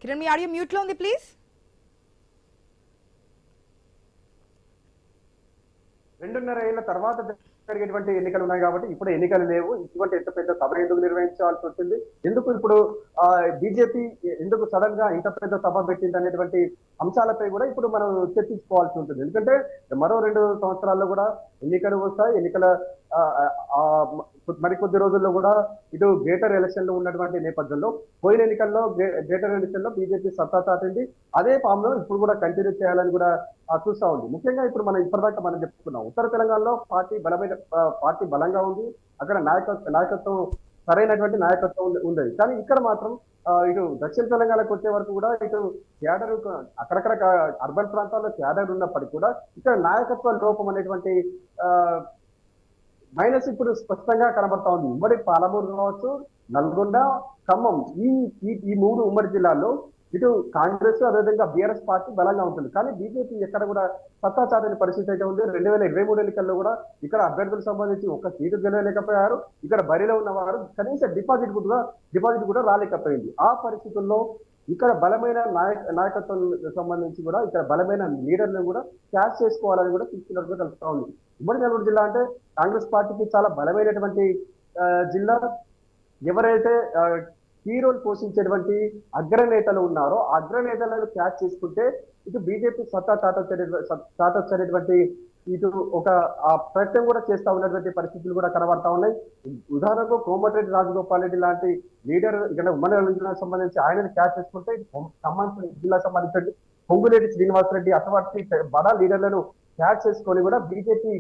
కిరణ్, మీ ఆడియో మ్యూట్ లో ఉంది, ప్లీజ్. 2.5 ఏళ్ల తర్వాత జరిగేటువంటి ఎన్నికలు ఉన్నాయి కాబట్టి ఇప్పుడు ఎన్నికలు లేవు. ఇటువంటి ఎంత పెద్ద సభ ఎందుకు నిర్వహించాల్సి వచ్చింది, ఎందుకు ఇప్పుడు బీజేపీ ఎందుకు సడన్ గా ఇంత పెద్ద సభ పెట్టింది అనేటువంటి అంశాలపై కూడా ఇప్పుడు మనం చర్చించుకోవాల్సి ఉంటుంది. ఎందుకంటే మరో 2 సంవత్సరాల్లో కూడా ఎన్నికలు వస్తాయి. ఎన్నికల మరికొద్ది రోజుల్లో కూడా ఇటు గ్రేటర్ ఎలక్షన్ లో ఉన్నటువంటి నేపథ్యంలో పోయిన ఎన్నికల్లో గ్రేటర్ ఎలక్షన్ లో బీజేపీ సత్తా చాటింది. అదే ఫామ్ లో ఇప్పుడు కూడా కంటిన్యూ చేయాలని కూడా చూస్తా ఉంది. ముఖ్యంగా ఇప్పుడు మనం ఇప్పటిదాకా మనం చెప్పుకున్నాం, ఉత్తర తెలంగాణలో పార్టీ బలంగా ఉంది. అక్కడ నాయకత్వం సరైనటువంటి నాయకత్వం ఉంది. కానీ ఇక్కడ మాత్రం ఇటు దక్షిణ తెలంగాణకు వచ్చే వరకు కూడా ఇటు క్యాడర్ అక్కడక్కడ అర్బన్ ప్రాంతాల్లో క్యాడర్ ఉన్నప్పటికీ కూడా ఇక్కడ నాయకత్వ లోపం అనేటువంటి మైనస్ ఇప్పుడు స్పష్టంగా కనబడతా ఉంది. ఉమ్మడి పాలమూరు కావచ్చు, నల్గొండ, ఖమ్మం ఈ 3 ఉమ్మడి జిల్లాల్లో ఇటు కాంగ్రెస్ అదేవిధంగా బీఆర్ఎస్ పార్టీ బలంగా ఉంటుంది. కానీ బీజేపీ ఎక్కడ కూడా సత్తా చాటని పరిస్థితి అయితే ఉంది. 2023 ఎన్నికల్లో కూడా ఇక్కడ అభ్యర్థులకు సంబంధించి 1 సీటు గెలవలేకపోయారు. ఇక్కడ బరిలో ఉన్నవారు కనీస డిపాజిట్ కూడా రాలేకపోయింది. ఆ పరిస్థితుల్లో ఇక్కడ బలమైన నాయకత్వం సంబంధించి కూడా ఇక్కడ బలమైన లీడర్లను కూడా క్యాష్ చేసుకోవాలని కూడా తీసుకున్నట్టుగా తెలుస్తా ఉంది. ఉమ్మడి నెల్లూరు జిల్లా అంటే కాంగ్రెస్ పార్టీకి చాలా బలమైనటువంటి జిల్లా. ఎవరైతే కీ రోల్ పోషించేటువంటి అగ్రనేతలు ఉన్నారో ఆ అగ్రనేతలను క్యాచ్ చేసుకుంటే ఇటు బీజేపీ సత్తా చాటొచ్చేటువంటి ఇటు ఒక ప్రయత్నం కూడా చేస్తా ఉన్నటువంటి పరిస్థితులు కూడా కనబడతా ఉన్నాయి. ఉదాహరణకు కోమటిరెడ్డి రాజగోపాల్ రెడ్డి లాంటి లీడర్ ఇక్కడ ఉమ్మడి జిల్లాకు సంబంధించి ఆయనను క్యాచ్ చేసుకుంటే ఖమ్మం జిల్లా సంబంధించి పొంగులేటి శ్రీనివాసరెడ్డి అటువంటి బడా లీడర్లను క్యాచ్ చేసుకొని కూడా బీజేపీ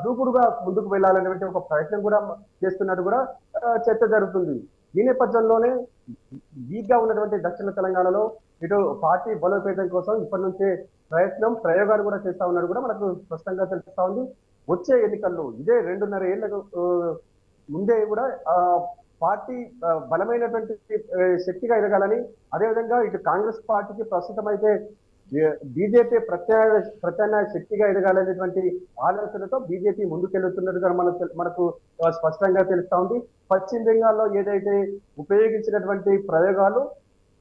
దూకుడుగా ముందుకు వెళ్లాలనేటువంటి ఒక ప్రయత్నం కూడా చేస్తున్నట్టు కూడా చర్చ జరుగుతుంది. ఈ నేపథ్యంలోనే వీక్ గా ఉన్నటువంటి దక్షిణ తెలంగాణలో ఇటు పార్టీ బలోపేతం కోసం ఇప్పటి నుంచే ప్రయోగాలు కూడా చేస్తా ఉన్నట్టు కూడా మనకు స్పష్టంగా తెలుస్తా ఉంది. వచ్చే ఎన్నికల్లో ఇదే 2.5 ఏళ్లకు ముందే కూడా పార్టీ బలమైనటువంటి శక్తిగా ఎదగాలని, అదేవిధంగా ఇటు కాంగ్రెస్ పార్టీకి ప్రస్తుతం అయితే బీజేపీ ప్రత్యామ్నాయ శక్తిగా ఎదగాలనేటువంటి ఆలోచనతో బీజేపీ ముందుకెళ్తున్నట్టుగా మనకు స్పష్టంగా తెలుస్తా ఉంది. పశ్చిమ బెంగాల్లో ఏదైతే ఉపయోగించినటువంటి ప్రయోగాలు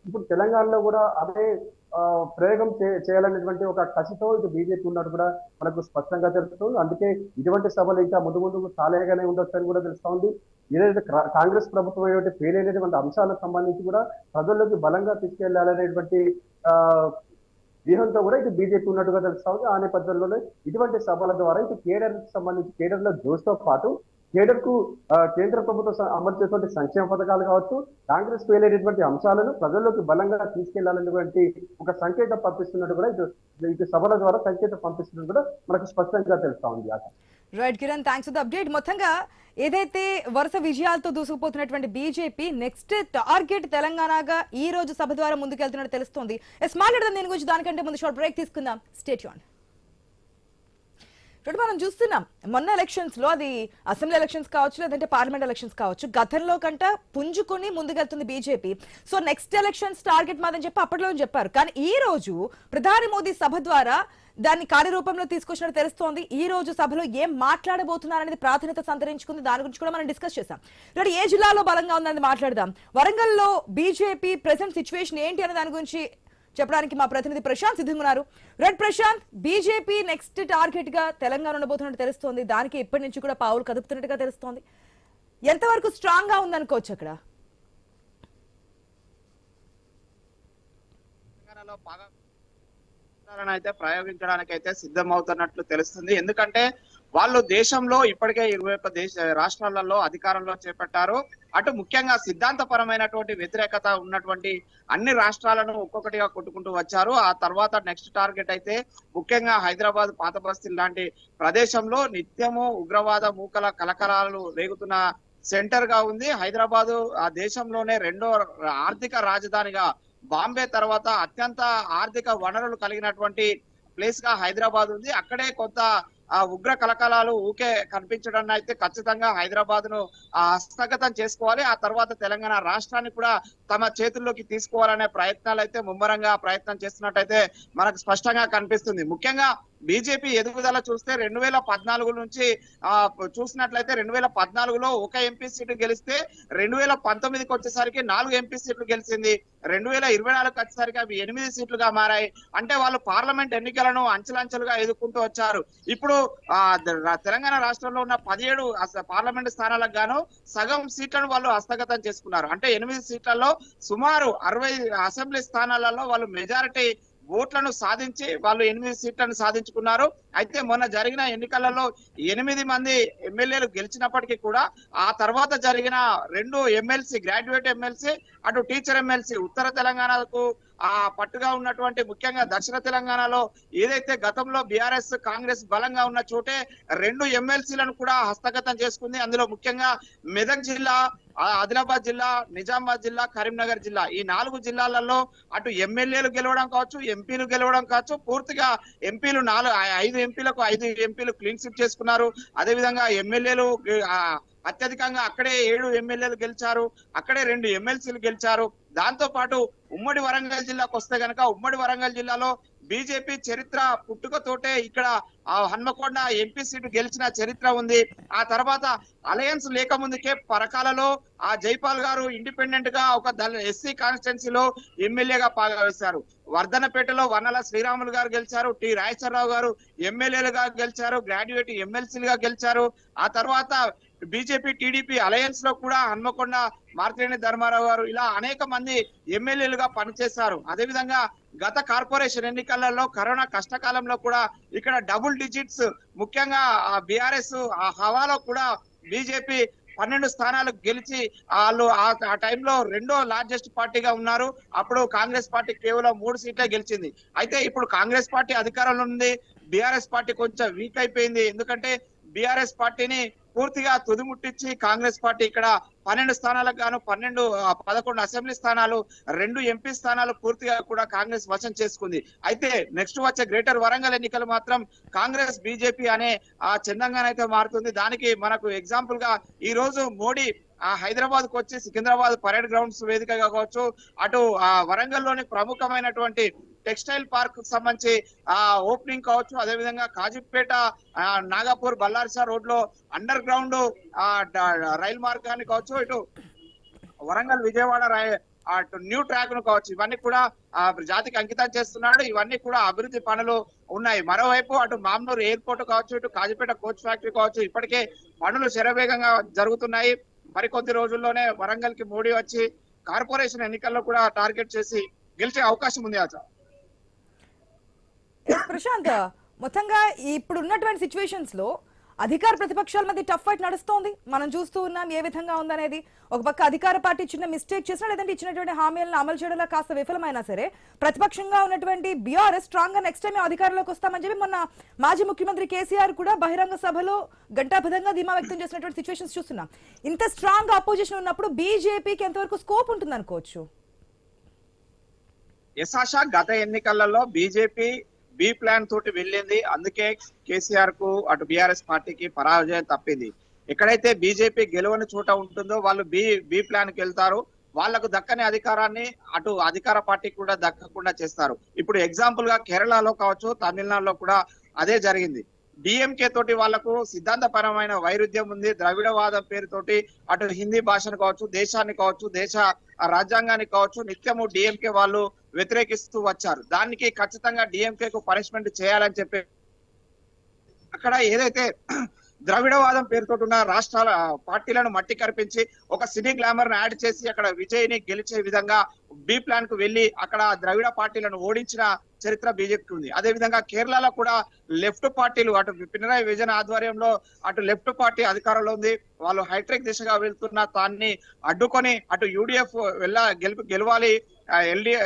ఇప్పుడు తెలంగాణలో కూడా అదే ప్రయోగం చేయాలనేటువంటి ఒక కసితో ఇటు బీజేపీ ఉన్నట్టు కూడా మనకు స్పష్టంగా తెలుస్తుంది. అందుకే ఇటువంటి సభలు ఇంకా ముందు చాలాగానే ఉండొచ్చని కూడా తెలుస్తా ఉంది. ఏదైతే కాంగ్రెస్ ప్రభుత్వం ఏదైతే ఫెయిల్ అయినటువంటి అంశాలకు సంబంధించి కూడా ప్రజల్లోకి బలంగా తీసుకెళ్లాలనేటువంటి వ్యూహంతో కూడా ఇటు బీజేపీ ఉన్నట్టుగా తెలుస్తా ఉంది. ఆ నేపథ్యంలోనే ఇటువంటి సభల ద్వారా ఇటు కేడర్ లో జోష్తో పాటు కేడర్ కు కేంద్ర ప్రభుత్వం అమలు చేసేటువంటి సంక్షేమ పథకాలు కావచ్చు, కాంగ్రెస్ ఫెయిల్ అయినటువంటి అంశాలను ప్రజల్లోకి బలంగా తీసుకెళ్లాలనేటువంటి ఒక సంకేతం పంపిస్తున్నట్టు కూడా ఇటు సభల ద్వారా సంకేతం పంపిస్తున్నట్టు కూడా మనకు స్పష్టంగా తెలుస్తా ఉంది. Right Kiran, thanks for the update. మొత్తంగా ఏదైతే వరుస విజయాలతో దూసుకుపోతున్నటువంటి బీజేపీ నెక్స్ట్ టార్గెట్ తెలంగాణగా ఈ రోజు సభ ద్వారా ముందుకెళ్తున్నట్టు తెలుస్తోంది. మాట్లాడదాం దీని గురించి. దానికంటే ముందు షార్ట్ బ్రేక్ తీసుకుందాం. Stay tuned. మనం చూస్తున్నాం మొన్న ఎలక్షన్స్ లో, అది అసెంబ్లీ ఎలక్షన్స్ కావచ్చు లేదంటే పార్లమెంట్ ఎలక్షన్స్ కావచ్చు, గతంలో కంట పుంజుకొని ముందుకెళ్తుంది BJP. So next elections target మాదని చెప్పి అప్పట్లో చెప్పారు. కానీ ఈ రోజు ప్రధాని మోదీ సభ ద్వారా దాన్ని కార్యరూపంలో తీసుకొచ్చినట్టు తెలుస్తోంది. ఈ రోజు సభలో ఏం మాట్లాడబోతున్నారనేది ప్రాధాన్యత సంతరించుకుంది. దాని గురించి కూడా మనం డిస్కస్ చేశాం. ఇప్పుడు ఏ జిల్లాలో బలంగా ఉందని మాట్లాడదాం. వరంగల్లో బీజేపీ ప్రెసెంట్ సిచ్యువేషన్ ఏంటి అనే దాని గురించి చెప్పడానికి మా ప్రతినిధి ప్రశాంత్ సిద్ధంగా ఉన్నారు. రెడ్ ప్రశాంత్, బీజేపీ నెక్స్ట్ టార్గెట్ గా తెలంగాణ ఉండబోతున్నట్టు తెలుస్తోంది. దానికి ఇప్పటి నుంచి కూడా పావులు కదుపుతున్నట్టుగా తెలుస్తోంది. ఎంతవరకు స్ట్రాంగ్ గా ఉందనుకోవచ్చు అక్కడ? అయితే ప్రయోగించడానికి అయితే సిద్ధమవుతున్నట్లు తెలుస్తుంది. ఎందుకంటే వాళ్ళు దేశంలో ఇప్పటికే 21 రాష్ట్రాలలో అధికారంలో చేపట్టారు. అటు ముఖ్యంగా సిద్ధాంతపరమైనటువంటి వ్యతిరేకత ఉన్నటువంటి అన్ని రాష్ట్రాలను ఒక్కొక్కటిగా కొట్టుకుంటూ వచ్చారు. ఆ తర్వాత నెక్స్ట్ టార్గెట్ అయితే ముఖ్యంగా హైదరాబాద్ పాత బస్తీ లాంటి ప్రదేశంలో నిత్యము ఉగ్రవాద మూకల కలకలాలు రేగుతున్న సెంటర్ గా ఉంది. హైదరాబాదు ఆ దేశంలోనే రెండో ఆర్థిక రాజధానిగా బాంబే తర్వాత అత్యంత ఆర్థిక వనరులు కలిగినటువంటి ప్లేస్ గా హైదరాబాద్ ఉంది. అక్కడే కొంత ఉగ్ర కలకలాలు ఊకే కనిపించడం అయితే ఖచ్చితంగా హైదరాబాద్ ను హస్తగతం చేసుకోవాలి. ఆ తర్వాత తెలంగాణ రాష్ట్రాన్ని కూడా తమ చేతుల్లోకి తీసుకోవాలనే ప్రయత్నాలు అయితే ముమ్మరంగా ప్రయత్నం చేస్తున్నట్టయితే మనకు స్పష్టంగా కనిపిస్తుంది. ముఖ్యంగా బీజేపీ ఎదుగుదల చూస్తే 2014 నుంచి చూసినట్లయితే 2014లో ఒక ఎంపీ సీటు గెలిస్తే 2019కి వచ్చేసరికి 4 ఎంపీ సీట్లు గెలిచింది. 2024కి వచ్చేసరికి అవి 8 సీట్లుగా మారాయి. అంటే వాళ్ళు పార్లమెంట్ ఎన్నికలను అంచెలంచెలుగా ఎదుర్కొంటూ వచ్చారు. ఇప్పుడు తెలంగాణ రాష్ట్రంలో ఉన్న 17 పార్లమెంట్ స్థానాలకు గాను సగం సీట్లను వాళ్ళు హస్తగతం చేసుకున్నారు. అంటే 8 సీట్లలో సుమారు 60 అసెంబ్లీ స్థానాలలో వాళ్ళు మెజారిటీ ఓట్లను సాధించి వాళ్ళు 8 సీట్లను సాధించుకున్నారు. అయితే మొన్న జరిగిన ఎన్నికలలో 8 మంది ఎమ్మెల్యేలు గెలిచినప్పటికీ కూడా ఆ తర్వాత జరిగిన 2 ఎమ్మెల్సీ గ్రాడ్యుయేట్ ఎమ్మెల్సీ అటు టీచర్ ఎమ్మెల్సీ ఉత్తర తెలంగాణకు పట్టుగా ఉన్నటువంటి ముఖ్యంగా దక్షిణ తెలంగాణలో ఏదైతే గతంలో బీఆర్ఎస్ కాంగ్రెస్ బలంగా ఉన్న చోటే 2 ఎమ్మెల్సీలను కూడా హస్తగతం చేసుకుంది. అందులో ముఖ్యంగా మెదక్ జిల్లా, ఆదిలాబాద్ జిల్లా, నిజామాబాద్ జిల్లా, కరీంనగర్ జిల్లా ఈ 4 జిల్లాలలో అటు ఎమ్మెల్యేలు గెలవడం కావచ్చు, ఎంపీలు గెలవడం కావచ్చు, పూర్తిగా ఎంపీలు 5 ఎంపీలకు 5 ఎంపీలు క్లీన్ స్వీప్ చేసుకున్నారు. అదేవిధంగా ఎమ్మెల్యేలు అత్యధికంగా అక్కడే 7 ఎమ్మెల్యేలు గెలిచారు, అక్కడే 2 ఎమ్మెల్సీలు గెలిచారు. దాంతో పాటు ఉమ్మడి వరంగల్ జిల్లాకు వస్తే గనక ఉమ్మడి వరంగల్ జిల్లాలో బీజేపీ చరిత్ర పుట్టుకతోటే ఇక్కడ హన్మకొండ ఎంపీ సీటు గెలిచిన చరిత్ర ఉంది. ఆ తర్వాత అలయన్స్ లేకముందుకే పరకాలలో జైపాల్ గారు ఇండిపెండెంట్ గా ఒక ఎస్సీ కాన్స్టిట్యున్సీలో ఎమ్మెల్యేగా వేశారు. వర్ధనపేటలో వన్నల శ్రీరాములు గారు గెలిచారు, టి రాజేశ్వరరావు గారు ఎమ్మెల్యేలుగా గెలిచారు, గ్రాడ్యుయేట్ ఎమ్మెల్సీలుగా గెలిచారు. ఆ తర్వాత బీజేపీ టీడీపీ అలయన్స్ లో కూడా హన్మకొండ మార్తినేని ధర్మారావు గారు ఇలా అనేక మంది ఎమ్మెల్యేలుగా పనిచేశారు. అదేవిధంగా గత కార్పొరేషన్ ఎన్నికలలో కరోనా కష్టకాలంలో కూడా ఇక్కడ డబుల్ డిజిట్స్ ముఖ్యంగా బీఆర్ఎస్ హవాలో కూడా బీజేపీ 12 స్థానాలు గెలిచి వాళ్ళు ఆ టైంలో రెండో లార్జెస్ట్ పార్టీగా ఉన్నారు. అప్పుడు కాంగ్రెస్ పార్టీ కేవలం 3 సీట్లే గెలిచింది. అయితే ఇప్పుడు కాంగ్రెస్ పార్టీ అధికారంలో ఉంది, బీఆర్ఎస్ పార్టీ కొంచెం వీక్ అయిపోయింది. ఎందుకంటే బీఆర్ఎస్ పార్టీని పూర్తిగా తుదిముట్టించి కాంగ్రెస్ పార్టీ ఇక్కడ 12 స్థానాలకు గాను 11 అసెంబ్లీ స్థానాలు, 2 ఎంపీ స్థానాలు పూర్తిగా కూడా కాంగ్రెస్ వశం చేసుకుంది. అయితే నెక్స్ట్ వచ్చే గ్రేటర్ వరంగల్ ఎన్నికలు మాత్రం కాంగ్రెస్ బీజేపీ అనే చందంగానైతే మారుతుంది. దానికి మనకు ఎగ్జాంపుల్ గా ఈ రోజు మోడీ హైదరాబాద్ కు వచ్చి సికింద్రాబాద్ పరేడ్ గ్రౌండ్స్ వేదికగా కావచ్చు, అటు వరంగల్ లోని ప్రముఖమైనటువంటి టెక్స్టైల్ పార్క్ సంబంధించి ఓపెనింగ్ కావచ్చు, అదేవిధంగా కాజీపేట నాగపూర్ బల్లార్సా రోడ్ లో అండర్ గ్రౌండ్ రైలు మార్గాన్ని కావచ్చు, ఇటు వరంగల్ విజయవాడ న్యూ ట్రాక్ ను కావచ్చు, ఇవన్నీ కూడా జాతికి అంకితం చేస్తున్నాడు. ఇవన్నీ కూడా అభివృద్ధి పనులు ఉన్నాయి. మరోవైపు అటు మామ్నూరు ఎయిర్పోర్ట్ కావచ్చు, ఇటు కాజీపేట కోచ్ ఫ్యాక్టరీ కావచ్చు, ఇప్పటికే పనులు శరవేగంగా జరుగుతున్నాయి. మరికొద్ది రోజుల్లోనే వరంగల్ కి మోడీ వచ్చి కార్పొరేషన్ ఎన్నికల్లో కూడా టార్గెట్ చేసి గెలిచే అవకాశం ఉంది. ప్రశాంత్, మొత్తంగా ఇప్పుడు ఉన్నటువంటి సిచ్యువేషన్స్ లో అధికార ప్రతిపక్షాల మధ్య టఫ్ ఫైట్ నడుస్తోంది. మనం చూస్తూ ఉన్నాం ఏ విధంగా ఉందనేది. ఒక పక్క అధికార పార్టీ చిన్న మిస్టేక్ చేసినా, లేదంటే ఇచ్చినటువంటి హామీలను అమలు చేయడంలో కాస్త విఫలమైనా సరే, ప్రతిపక్షంగా ఉన్నటువంటి బీఆర్ఎస్ స్ట్రాంగ్ గా నెక్స్ట్ టైం అధికారంలోకి వస్తామని చెప్పి మొన్న మాజీ ముఖ్యమంత్రి కేసీఆర్ కూడా బహిరంగ సభలో గంటాపదంగా ధీమా వ్యక్తం చేసినటువంటి సిచ్యువేషన్స్ చూస్తున్నాం. ఇంత స్ట్రాంగ్ అపోజిషన్ ఉన్నప్పుడు బీజేపీకి ఎంతవరకు స్కోప్ ఉంటుంది అనుకోవచ్చు? యశాష గత ఎన్నికలలో బీజేపీ బి ప్లాన్ తోటి వెళ్ళింది. అందుకే కేసీఆర్ కు అటు బీఆర్ఎస్ పార్టీకి పరాజయం తప్పింది. ఎక్కడైతే బీజేపీ గెలవని చోట ఉంటుందో వాళ్ళు బి ప్లాన్ కి వెళ్తారు. వాళ్లకు దక్కని అధికారాన్ని అటు అధికార పార్టీకి కూడా దక్కకుండా చేస్తారు. ఇప్పుడు ఎగ్జాంపుల్ గా కేరళలో కావచ్చు, తమిళనాడులో కూడా అదే జరిగింది. డిఎంకే తోటి వాళ్లకు సిద్ధాంతపరమైన వైరుధ్యం ఉంది. ద్రవిడవాదం పేరుతోటి అటు హిందీ భాషను కావచ్చు, దేశాన్ని కావచ్చు, దేశ రాజ్యాంగాన్ని కావచ్చు నిత్యము డిఎంకే వాళ్ళు వ్యతిరేకిస్తూ వచ్చారు. దానికి ఖచ్చితంగా డిఎంకే కు పనిష్మెంట్ చేయాలని చెప్పి అక్కడ ఏదైతే ద్రవిడవాదం పేరుతో ఉన్న రాష్ట్రాల పార్టీలను మట్టి కరిపించి ఒక సినీ గ్లామర్ ను యాడ్ చేసి అక్కడ విజయ్ని గెలిచే విధంగా బి ప్లాన్ కు వెళ్లి అక్కడ ద్రవిడ పార్టీలను ఓడించిన చరిత్ర బీజేపీకి ఉంది. అదే విధంగా కేరళలో కూడా లెఫ్ట్ పార్టీలు అటు పినరాయి విజయన్ ఆధ్వర్యంలో అటు లెఫ్ట్ పార్టీ అధికారంలో ఉంది. వాళ్ళు హైట్రిక్ దిశగా వెళ్తున్న దాన్ని అడ్డుకొని అటు యూడిఎఫ్ గెలవాలి,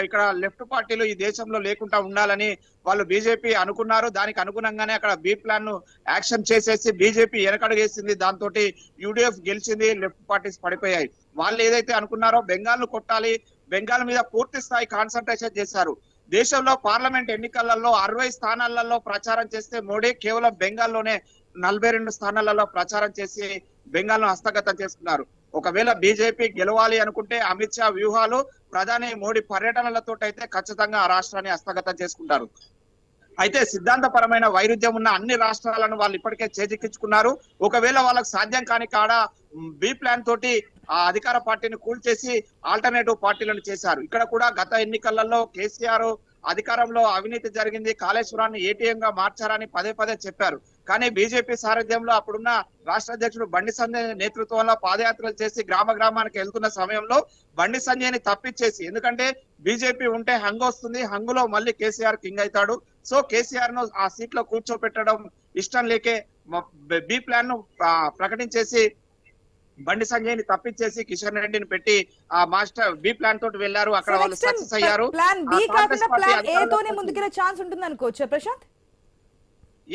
ఇక్కడ లెఫ్ట్ పార్టీలు ఈ దేశంలో లేకుండా ఉండాలని వాళ్ళు బీజేపీ అనుకున్నారు. దానికి అనుగుణంగానే అక్కడ బి ప్లాన్ ను యాక్షన్ చేసేసి బీజేపీ వెనకడుగేసింది. దాంతో యూడిఎఫ్ గెలిచింది, లెఫ్ట్ పార్టీస్ పడిపోయాయి. వాళ్ళు ఏదైతే అనుకున్నారో బెంగాల్ ను కొట్టాలి, బెంగాల్ మీద పూర్తి స్థాయి కాన్సన్ట్రేషన్ చేశారు. దేశంలో పార్లమెంట్ ఎన్నికలలో 60 స్థానాలలో ప్రచారం చేస్తే మోడీ కేవలం బెంగాల్లోనే 42 స్థానాలలో ప్రచారం చేసి బెంగాల్ ను హస్తగతం చేసుకున్నారు. ఒకవేళ బీజేపీ గెలవాలి అనుకుంటే అమిత్ షా వ్యూహాలు, ప్రధాని మోడీ పర్యటనలతో అయితే ఖచ్చితంగా ఆ రాష్ట్రాన్ని హస్తగతం చేసుకుంటారు. అయితే సిద్ధాంతపరమైన వైరుధ్యం ఉన్న అన్ని రాష్ట్రాలను వాళ్ళు ఇప్పటికే చేజిక్కించుకున్నారు. ఒకవేళ వాళ్ళకు సాధ్యం కాని కాడ బి ప్లాన్ తోటి ఆ అధికార పార్టీని కూల్చేసి ఆల్టర్నేటివ్ పార్టీలను చేశారు. ఇక్కడ కూడా గత ఎన్నికలలో కేసీఆర్ అధికారంలో అవినీతి జరిగింది, కాళేశ్వరాన్ని ఏటీఎం గా మార్చారని పదే పదే చెప్పారు. కానీ బీజేపీ సారథ్యంలో అప్పుడున్న రాష్ట్ర అధ్యక్షుడు బండి సంజయ్ నేతృత్వంలో పాదయాత్రలు చేసి గ్రామ గ్రామానికి వెళ్తున్న సమయంలో బండి సంజయ్ ని తప్పించేసి, ఎందుకంటే బీజేపీ ఉంటే హంగు వస్తుంది, హంగులో మళ్ళీ కేసీఆర్ కింగ్ అవుతాడు. సో కేసీఆర్ ను ఆ సీట్ లో కూర్చోపెట్టడం ఇష్టం లేకే బి ప్లాన్ ను ప్రకటించేసి బండి సంజయ్ ని తప్పించేసి కిషన్ రెడ్డిని పెట్టి ఆ మాస్టర్ బి ప్లాన్ తోటి వెళ్లారు. అక్కడ వాళ్ళు సక్సెస్ అయ్యారు. ప్లాన్ బి కాకుండా ప్లాన్ ఏ తోనే ముందుకెళ్లే ఛాన్స్ ఉంటుంది అనుకోవచ్చా ప్రశాంత్?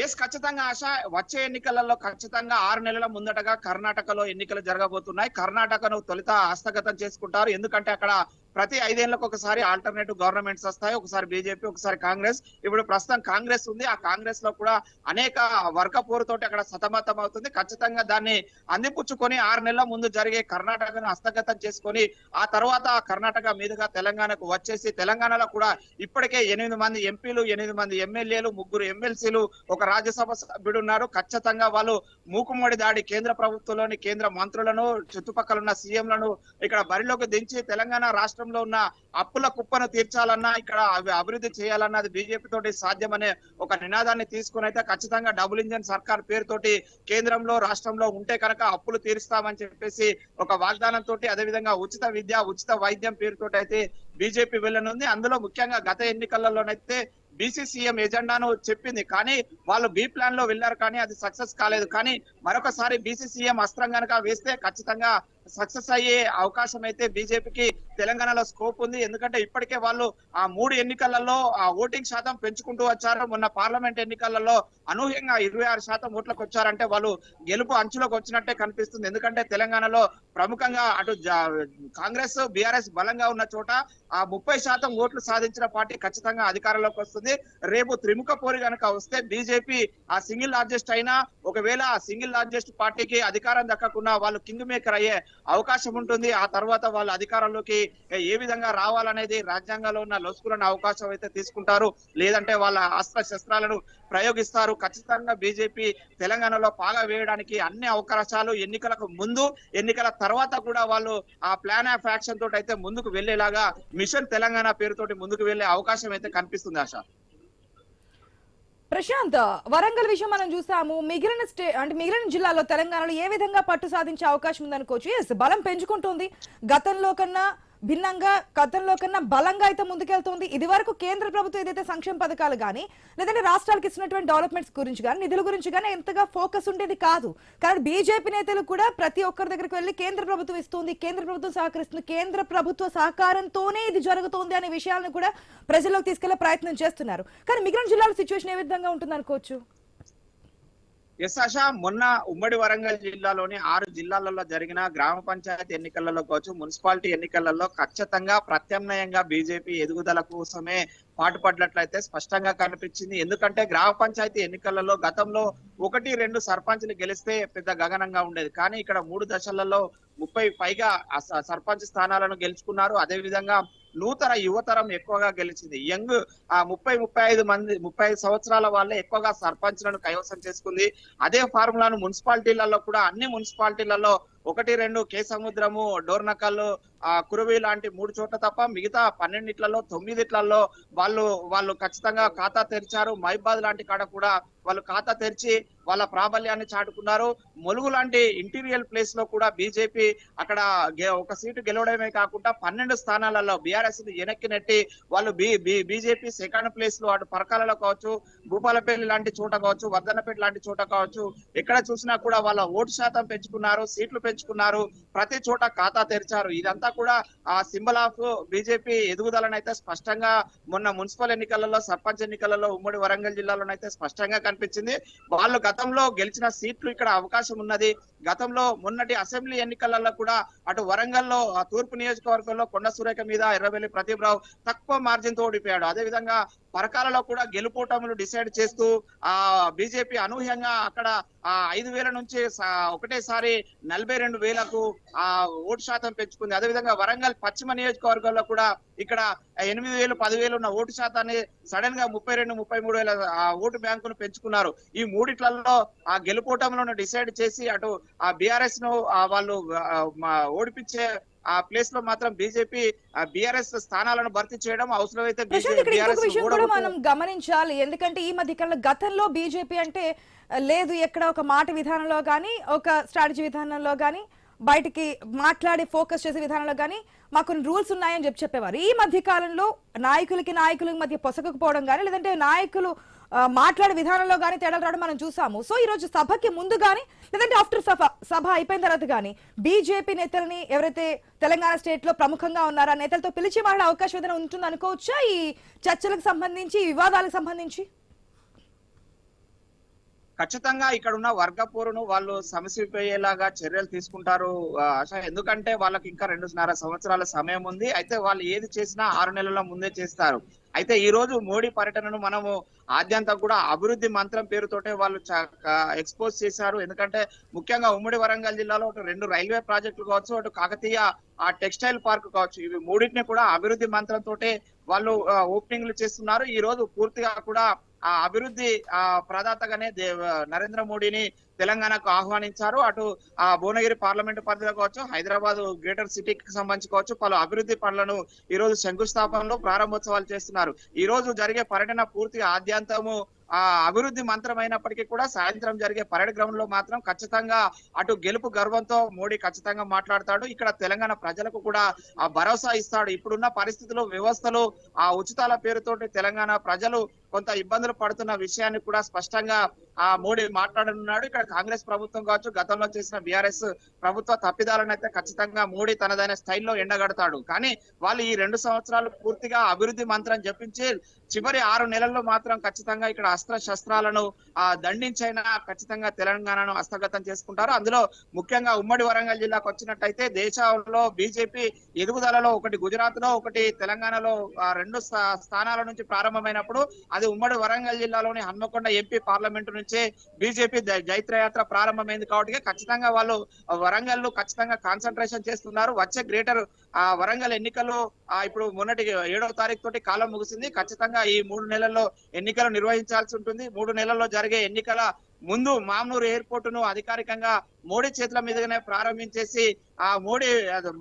ఎస్, ఖచ్చితంగా ఆశ. వచ్చే ఎన్నికలలో ఖచ్చితంగా 6 నెలల ముందటగా కర్ణాటకలో ఎన్నికలు జరగబోతున్నాయి. కర్ణాటకను తొలుత హస్తగతం చేసుకుంటారు. ఎందుకంటే అక్కడ ప్రతి 5 ఏళ్లకు ఒకసారి ఆల్టర్నేటివ్ గవర్నమెంట్స్ వస్తాయి. ఒకసారి బీజేపీ, ఒకసారి కాంగ్రెస్. ఇప్పుడు ప్రస్తుతం కాంగ్రెస్ ఉంది. ఆ కాంగ్రెస్ లో కూడా అనేక వర్గ పోరుతోటి అక్కడ సతమతం అవుతుంది. ఖచ్చితంగా దాన్ని అందిపుచ్చుకొని 6 నెలల ముందు జరిగే కర్ణాటకను హస్తగతం చేసుకొని ఆ తర్వాత కర్ణాటక మీదుగా తెలంగాణకు వచ్చేసి, తెలంగాణలో కూడా ఇప్పటికే 8 మంది ఎంపీలు, 8 మంది ఎమ్మెల్యేలు, 3 ఎమ్మెల్సీలు, ఒక రాజ్యసభ సభ్యుడు ఉన్నారు. ఖచ్చితంగా వాళ్ళు మూకుమ్మడి దాడి కేంద్ర ప్రభుత్వంలోని కేంద్ర మంత్రులను, చుట్టుపక్కల ఉన్న సీఎంలను ఇక్కడ బరిలోకి దించి తెలంగాణ రాష్ట్రంలో ఉన్న అప్పుల కుప్పను తీర్చాలన్నా, ఇక్కడ అభివృద్ధి చేయాలన్నా అది బీజేపీ తోటి సాధ్యమనే ఒక నినాదాన్ని తీసుకుని అయితే ఖచ్చితంగా డబుల్ ఇంజన్ సర్కార్ పేరుతోటి కేంద్రంలో రాష్ట్రంలో ఉంటే కనుక అప్పులు తీరుస్తామని చెప్పేసి ఒక వాగ్దానం తోటి, అదేవిధంగా ఉచిత విద్య, ఉచిత వైద్యం పేరుతోటి అయితే బీజేపీ వెళ్ళనుంది. అందులో ముఖ్యంగా గత ఎన్నికలలోనైతే బీసీసీఎం ఎజెండాను చెప్పింది, కానీ వాళ్ళు బి ప్లాన్ లో వెళ్లారు, కానీ అది సక్సెస్ కాలేదు. కానీ మరొకసారి బీసీసీఎం అస్త్రం కనుక వేస్తే ఖచ్చితంగా సక్సెస్ అయ్యే అవకాశం అయితే బీజేపీకి తెలంగాణలో స్కోప్ ఉంది. ఎందుకంటే ఇప్పటికే వాళ్ళు ఆ 3 ఎన్నికలలో ఆ ఓటింగ్ శాతం పెంచుకుంటూ వచ్చారు. మొన్న పార్లమెంట్ ఎన్నికలలో అనూహ్యంగా 26% ఓట్లకు వచ్చారంటే వాళ్ళు గెలుపు అంచులకు వచ్చినట్టే కనిపిస్తుంది. ఎందుకంటే తెలంగాణలో ప్రముఖంగా అటు కాంగ్రెస్, బీఆర్ఎస్ బలంగా ఉన్న చోట ఆ 30% ఓట్లు సాధించిన పార్టీ ఖచ్చితంగా అధికారంలోకి వస్తుంది. రేపు త్రిముఖ పోరు కనుక వస్తే బీజేపీ ఆ సింగిల్ లార్జెస్ట్ అయినా, ఒకవేళ ఆ సింగిల్ లార్జెస్ట్ పార్టీకి అధికారం దక్కకుండా వాళ్ళు కింగ్ మేకర్ అయ్యే అవకాశం ఉంటుంది. ఆ తర్వాత వాళ్ళు అధికారంలోకి ఏ విధంగా రావాలనేది రాజ్యాంగంలో ఉన్న లొసుకులను అవకాశం అయితే తీసుకుంటారు, లేదంటే వాళ్ళ అస్త్ర శస్త్రాలను ప్రయోగిస్తారు. ఖచ్చితంగా బీజేపీ తెలంగాణలో పాగా వేయడానికి అన్ని అవకాశాలు, ఎన్నికలకు ముందు, ఎన్నికల తర్వాత కూడా వాళ్ళు ఆ ప్లాన్ ఆఫ్ యాక్షన్ తోటి అయితే ముందుకు వెళ్లేలాగా మిషన్ తెలంగాణ పేరుతోటి ముందుకు వెళ్లే అవకాశం అయితే కనిపిస్తుంది ఆశ. ప్రశాంత్, వరంగల్ విషయం మనం చూసాము. మిగిలిన జిల్లాలో తెలంగాణలో ఏ విధంగా పట్టు సాధించే అవకాశం ఉందనుకోవచ్చు. ఎస్, బలం పెంచుకుంటుంది. గతంలో కన్నా బలంగా అయితే ముందుకెళ్తుంది. ఇది వరకు కేంద్ర ప్రభుత్వం ఏదైతే సంక్షేమ పథకాలు కానీ, లేదంటే రాష్ట్రాలకు ఇస్తున్నటువంటి డెవలప్మెంట్స్ గురించి కానీ, నిధుల గురించి కానీ ఎంతగా ఫోకస్ ఉండేది కాదు. కానీ బీజేపీ నేతలు కూడా ప్రతి ఒక్కరి దగ్గరికి వెళ్ళి కేంద్ర ప్రభుత్వం ఇస్తుంది, కేంద్ర ప్రభుత్వం సహకరిస్తుంది, కేంద్ర ప్రభుత్వ సహకారంతోనే ఇది జరుగుతుంది అనే విషయాలను కూడా ప్రజల్లోకి తీసుకెళ్లే ప్రయత్నం చేస్తున్నారు. కానీ మిగిలిన జిల్లాల సిచ్యువేషన్ ఏ విధంగా ఉంటుంది అనుకోవచ్చు? ఎస్ ఆశ, మొన్న ఉమ్మడి వరంగల్ జిల్లాలోని 6 జిల్లాలలో జరిగిన గ్రామ పంచాయతీ ఎన్నికలలో కావచ్చు, మున్సిపాలిటీ ఎన్నికలలో ఖచ్చితంగా ప్రత్యామ్నాయంగా బీజేపీ ఎదుగుదల కోసమే పాటుపడినట్లయితే స్పష్టంగా కనిపించింది. ఎందుకంటే గ్రామ పంచాయతీ ఎన్నికలలో గతంలో 1-2 సర్పంచ్లు గెలిస్తే పెద్ద గగనంగా ఉండేది. కానీ ఇక్కడ 3 దశలలో 30 పైగా సర్పంచ్ స్థానాలను గెలుచుకున్నారు. అదే విధంగా నూతన యువతరం ఎక్కువగా గెలిచింది. యంగ్ 35 సంవత్సరాల వాళ్ళే ఎక్కువగా సర్పంచ్లను కైవసం చేసుకుంది. అదే ఫార్ములాను మున్సిపాలిటీలలో కూడా అన్ని మున్సిపాలిటీలలో 1-2 కే సముద్రము, డోర్నకల్, కురవి లాంటి 3 చోట్ల తప్ప మిగతా 12 9 వాళ్ళు ఖచ్చితంగా ఖాతా తెరిచారు. మైబాద్ లాంటి కాడ కూడా వాళ్ళు ఖాతా తెరిచి వాళ్ళ ప్రాబల్యాన్ని చాటుకున్నారు. ములుగు లాంటి ఇంటీరియల్ ప్లేస్ లో కూడా బీజేపీ అక్కడ ఒక సీటు గెలవడమే కాకుండా 12 స్థానాలలో బీఆర్ఎస్ వెనక్కి నెట్టి వాళ్ళు బీజేపీ సెకండ్ ప్లేస్ లో అటు పరకాలలో కావచ్చు, భూపాలపల్లి లాంటి చోట కావచ్చు, వర్ధన్నపేట లాంటి చోట కావచ్చు, ఎక్కడ చూసినా కూడా వాళ్ళ ఓటు శాతం పెంచుకున్నారు, సీట్లు పెంచుకున్నారు, ప్రతి చోట ఖాతా తెరిచారు. ఇదంతా కూడా ఆ సింబల్ ఆఫ్ బీజేపీ ఎదుగుదలనైతే స్పష్టంగా మొన్న మున్సిపల్ ఎన్నికలలో, సర్పంచ్ ఎన్నికలలో ఉమ్మడి వరంగల్ జిల్లాలోనైతే స్పష్టంగా కనిపించింది. వాళ్ళు గతంలో గెలిచిన సీట్లు ఇక్కడ అవకాశం ఉన్నది. గతంలో మొన్నటి అసెంబ్లీ ఎన్నికలలో కూడా అటు వరంగల్లో తూర్పు నియోజకవర్గంలో కొండ సురేఖ మీద ఎర్రబెల్లి ప్రదీప్ రావు తక్కువ మార్జిన్ తో ఓడిపోయాడు. అదేవిధంగా పరకాలలో కూడా గెలుపోటములు డిసైడ్ చేస్తూ బీజేపీ అనూహ్యంగా అక్కడ 5,000 నుంచి ఒకటేసారి 42,000కు ఓటు శాతం పెంచుకుంది. అదేవిధంగా వరంగల్ పశ్చిమ నియోజకవర్గంలో కూడా ఇక్కడ 8,000, 10,000 ఉన్న ఓటు శాతాన్ని సడన్ గా 32,000, 33,000 ఓటు బ్యాంకును పెంచుకున్నారు. ఈ మూడిట్లలో ఆ గెలుపోటములను డిసైడ్ చేసి అటు ఆ బీఆర్ఎస్ ను వాళ్ళు ఓడిపించే ఆ ప్లేస్ లో మాత్రం బీజేపీ బీఆర్ఎస్ స్థానాలను భర్తీ చేయడం అవసరమైతే విషయం కూడా మనం గమనించాలి. ఎందుకంటే ఈ మధ్య కాలంలో గతంలో బీజేపీ అంటే లేదు ఎక్కడ ఒక మాట విధానంలో కానీ, ఒక స్ట్రాటజీ విధానంలో కానీ, బయటికి మాట్లాడి ఫోకస్ చేసే విధానంలో కానీ మాకు కొన్ని రూల్స్ ఉన్నాయని చెప్పేవారు. ఈ మధ్య కాలంలో నాయకులకి మధ్య పొసగకపోవడం కానీ, లేదంటే నాయకులు మాట్లాడే విధానంలో కానీ తేడాలు రావడం మనం చూసాము. సో ఈ రోజు సభకి ముందు కానీ, లేదంటే ఆఫ్టర్ సభ అయిపోయిన తర్వాత కానీ బీజేపీ నేతల్ని ఎవరైతే తెలంగాణ స్టేట్ లో ప్రముఖంగా ఉన్నారో ఆ నేతలతో పిలిచి మాట్లాడే అవకాశం ఏదైనా ఉంటుంది అనుకోవచ్చా ఈ చర్చలకు సంబంధించి, ఈ వివాదాలకు సంబంధించి? ఖచ్చితంగా ఇక్కడ ఉన్న వర్గపోరును వాళ్ళు సమసిపోయేలాగా చర్యలు తీసుకుంటారు ఆశ. ఎందుకంటే వాళ్ళకి ఇంకా 2.5 సంవత్సరాల సమయం ఉంది. అయితే వాళ్ళు ఏది చేసినా 6 నెలల ముందే చేస్తారు. అయితే ఈ రోజు మోడీ పర్యటనను మనము ఆద్యంతం కూడా అభివృద్ధి మంత్రం పేరుతోటే వాళ్ళు ఎక్స్పోజ్ చేశారు. ఎందుకంటే ముఖ్యంగా ఉమ్మడి వరంగల్ జిల్లాలో 2 రైల్వే ప్రాజెక్టులు కావచ్చు, అటు కాకతీయ టెక్స్టైల్ పార్క్ కావచ్చు, ఇవి మూడింటిని కూడా అభివృద్ధి మంత్రంతో వాళ్ళు ఓపెనింగ్లు చేస్తున్నారు. ఈ రోజు పూర్తిగా కూడా ఆ అభివృద్ధి ప్రదాతగానే నరేంద్ర మోడీని తెలంగాణకు ఆహ్వానించారు. అటు భువనగిరి పార్లమెంటు పరిధిలో కావచ్చు, హైదరాబాద్ గ్రేటర్ సిటీకి సంబంధించి కావచ్చు, పలు అభివృద్ధి పనులను ఈ రోజు శంకుస్థాపనలో ప్రారంభోత్సవాలు చేస్తున్నారు. ఈ రోజు జరిగే పర్యటన పూర్తిగా ఆద్యంతము అభివృద్ధి మంత్రం అయినప్పటికీ కూడా సాయంత్రం జరిగే పరేడ్ గ్రౌండ్ లో మాత్రం ఖచ్చితంగా అటు గెలుపు గర్వంతో మోడీ ఖచ్చితంగా మాట్లాడతాడు. ఇక్కడ తెలంగాణ ప్రజలకు కూడా భరోసా ఇస్తాడు. ఇప్పుడున్న పరిస్థితులు, వ్యవస్థలు, ఉచితాల పేరుతోటి తెలంగాణ ప్రజలు కొంత ఇబ్బందులు పడుతున్న విషయాన్ని కూడా స్పష్టంగా మోడీ మాట్లాడనున్నాడు. ఇక్కడ కాంగ్రెస్ ప్రభుత్వం కావచ్చు, గతంలో చేసిన బీఆర్ఎస్ ప్రభుత్వ తప్పిదాలను అయితే ఖచ్చితంగా మోడీ తనదైన స్టైల్లో ఎండగడతాడు. కానీ వాళ్ళు ఈ 2 సంవత్సరాలు పూర్తిగా అభివృద్ధి మంత్రం జపించి చివరి 6 నెలల్లో మాత్రం ఖచ్చితంగా ఇక్కడ అస్త్ర శస్త్రాలను దండించైనా ఖచ్చితంగా తెలంగాణను హస్తగతం చేసుకుంటారు. అందులో ముఖ్యంగా ఉమ్మడి వరంగల్ జిల్లాకు వచ్చినట్టయితే దేశంలో బీజేపీ ఎదుగుదలలో ఒకటి గుజరాత్ లో, ఒకటి తెలంగాణలో 2 స్థానాల నుంచి ప్రారంభమైనప్పుడు అది ఉమ్మడి వరంగల్ జిల్లాలోని హన్మకొండ ఎంపీ పార్లమెంటు నుంచే బీజేపీ జైత్రయాత్ర ప్రారంభమైంది. కాబట్టి ఖచ్చితంగా వాళ్ళు వరంగల్ ను ఖచ్చితంగా కాన్సన్ట్రేషన్ చేస్తున్నారు. వచ్చే గ్రేటర్ వరంగల్ ఎన్నికలు ఇప్పుడు మొన్నటి 7వ తారీఖు తోటి కాలం ముగిసింది. ఖచ్చితంగా ఈ 3 నెలల్లో ఎన్నికలు నిర్వహించాల్సి ఉంటుంది. 3 నెలల్లో జరిగే ఎన్నికల ముందు మామ్నూరు ఎయిర్పోర్ట్ ను అధికారికంగా మోడీ చేతుల మీదుగానే ప్రారంభించేసి ఆ మోడీ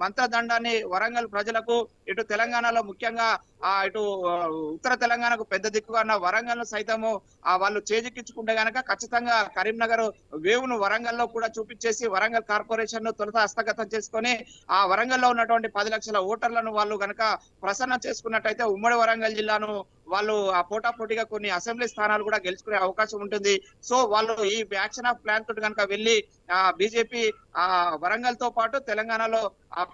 మంత్రదండాన్ని వరంగల్ ప్రజలకు, ఇటు తెలంగాణలో ముఖ్యంగా ఇటు ఉత్తర తెలంగాణకు పెద్ద దిక్కుగా ఉన్న వరంగల్ ను సైతము వాళ్ళు చేజిక్కించుకుంటే గనక ఖచ్చితంగా కరీంనగర్ వేవును వరంగల్ లో కూడా చూపించేసి వరంగల్ కార్పొరేషన్ ను తొలుత హస్తగతం చేసుకొని ఆ వరంగల్ లో ఉన్నటువంటి 10 లక్షల ఓటర్లను వాళ్ళు గనక ప్రసన్నం చేసుకున్నట్టయితే ఉమ్మడి వరంగల్ జిల్లాను వాళ్ళు పోటాపోటీగా కొన్ని అసెంబ్లీ స్థానాలు కూడా గెలుచుకునే అవకాశం ఉంటుంది. సో వాళ్ళు ఈ యాక్షన్ ఆఫ్ ప్లాన్ తోటి కనుక వెళ్ళి బీజేపీ వరంగల్ తో పాటు తెలంగాణలో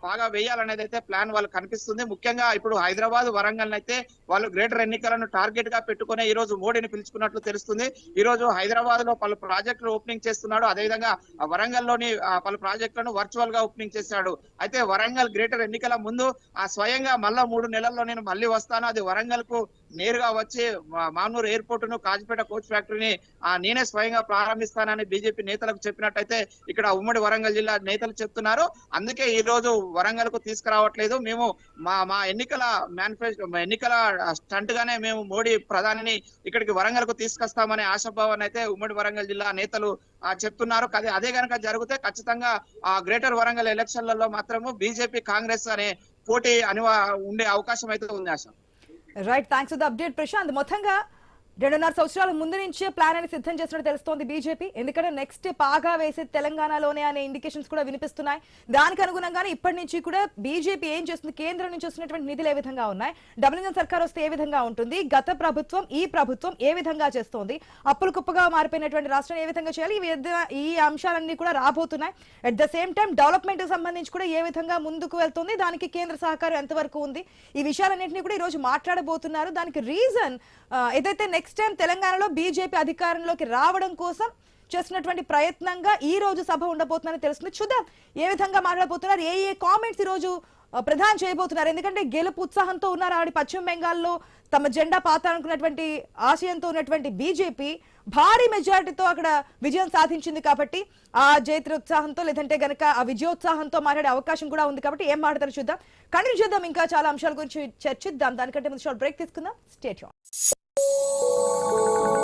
బాగా వేయాలనేది అయితే ప్లాన్ వాళ్ళు కనిపిస్తుంది. ముఖ్యంగా ఇప్పుడు హైదరాబాద్, వరంగల్ అయితే వాళ్ళు గ్రేటర్ ఎన్నికలను టార్గెట్ గా పెట్టుకునే ఈ రోజు మోడీని పిలుచుకున్నట్లు తెలుస్తుంది. ఈ రోజు హైదరాబాద్ లో పలు ప్రాజెక్టులు ఓపెనింగ్ చేస్తున్నాడు. అదేవిధంగా వరంగల్ లోని పలు ప్రాజెక్టులను వర్చువల్ గా ఓపెనింగ్ చేశాడు. అయితే వరంగల్ గ్రేటర్ ఎన్నికల ముందు స్వయంగా మళ్ళా 3 నెలల్లో నేను మళ్ళీ వస్తాను, అది వరంగల్ కు నేరుగా వచ్చి మామూరు ఎయిర్పోర్ట్ ను, కాజిపేట కోచ్ ఫ్యాక్టరీని నేనే స్వయంగా ప్రారంభిస్తానని బీజేపీ నేతలకు చెప్పినట్టయితే ఇక్కడ ఉమ్మడి వరంగల్ జిల్లా నేతలు చెప్తున్నారు. అందుకే ఈ రోజు వరంగల్ కు తీసుకురావట్లేదు, మేము మా ఎన్నికల మేనిఫెస్టో, ఎన్నికల స్టంట్ గానే మేము మోడీ ప్రధానిని ఇక్కడికి వరంగల్ కు తీసుకొస్తామనే ఆశాభావాన్ని అయితే ఉమ్మడి వరంగల్ జిల్లా నేతలు చెప్తున్నారు. అదే గనక జరిగితే ఖచ్చితంగా గ్రేటర్ వరంగల్ ఎలక్షన్లలో మాత్రము బీజేపీ కాంగ్రెస్ అనే పోటీ ఉండే అవకాశం అయితే ఉంది ఆశ. Right, thanks for the update Prashant. మొత్తంగా 2.5 సంవత్సరాల ముందు నుంచే ప్లాన్ అని సిద్ధం చేస్తున్నట్టు తెలుస్తోంది బీజేపీ. ఎందుకంటే నెక్స్ట్ పాగా వేసే తెలంగాణలోనే అనే ఇండికేషన్స్ కూడా వినిపిస్తున్నాయి. దానికి అనుగుణంగానే ఇప్పటి నుంచి కూడా బీజేపీ ఏం చేస్తుంది, కేంద్రం నుంచి వస్తున్నటువంటి నిధులు ఏ విధంగా ఉన్నాయి, డబుల్ ఇంజన్ సర్కార్ వస్తే ఏ విధంగా ఉంటుంది, గత ప్రభుత్వం ఈ ప్రభుత్వం ఏ విధంగా చేస్తోంది, అప్పులు కుప్పగా మారిపోయినటువంటి రాష్ట్రం ఏ విధంగా చేయాలి, ఈ అంశాలన్నీ కూడా రాబోతున్నాయి. At the same time development కి సంబంధించి కూడా ఏ విధంగా ముందుకు వెళ్తుంది, దానికి కేంద్ర సహకారం ఎంతవరకు ఉంది, ఈ విషయాలన్నింటినీ కూడా ఈ రోజు మాట్లాడబోతున్నారు. దానికి రీజన్ ఏదైతే నెక్స్ట్ టైం తెలంగాణలో బీజేపీ అధికారంలోకి రావడం కోసం చేస్తున్నటువంటి ప్రయత్నంగా ఈ రోజు సభ ఉండబోతుందని తెలుస్తుంది. చూద్దాం ఏ విధంగా మాట్లాడబోతున్నారు, ఏ కామెంట్స్ ఈ రోజు ప్రధానం చేయబోతున్నారు. ఎందుకంటే గెలుపు ఉత్సాహంతో ఉన్నారు ఆవిడ. పశ్చిమ బెంగాల్లో తమ జెండా పాతాలనుకున్నటువంటి ఆశయంతో ఉన్నటువంటి బీజేపీ భారీ మెజారిటీతో అక్కడ విజయం సాధించింది కాబట్టి ఆ జైత్ర ఉత్సాహంతో లేదంటే గనక ఆ విజయోత్సాహంతో మాట్లాడే అవకాశం కూడా ఉంది కాబట్టి ఏం మాట్లాడతారో చూద్దాం. కంటిన్యూ చేద్దాం, ఇంకా చాలా అంశాల గురించి చర్చిద్దాం. దానికంటే ముందు షార్ట్ బ్రేక్ తీసుకుందాం. Stay tuned.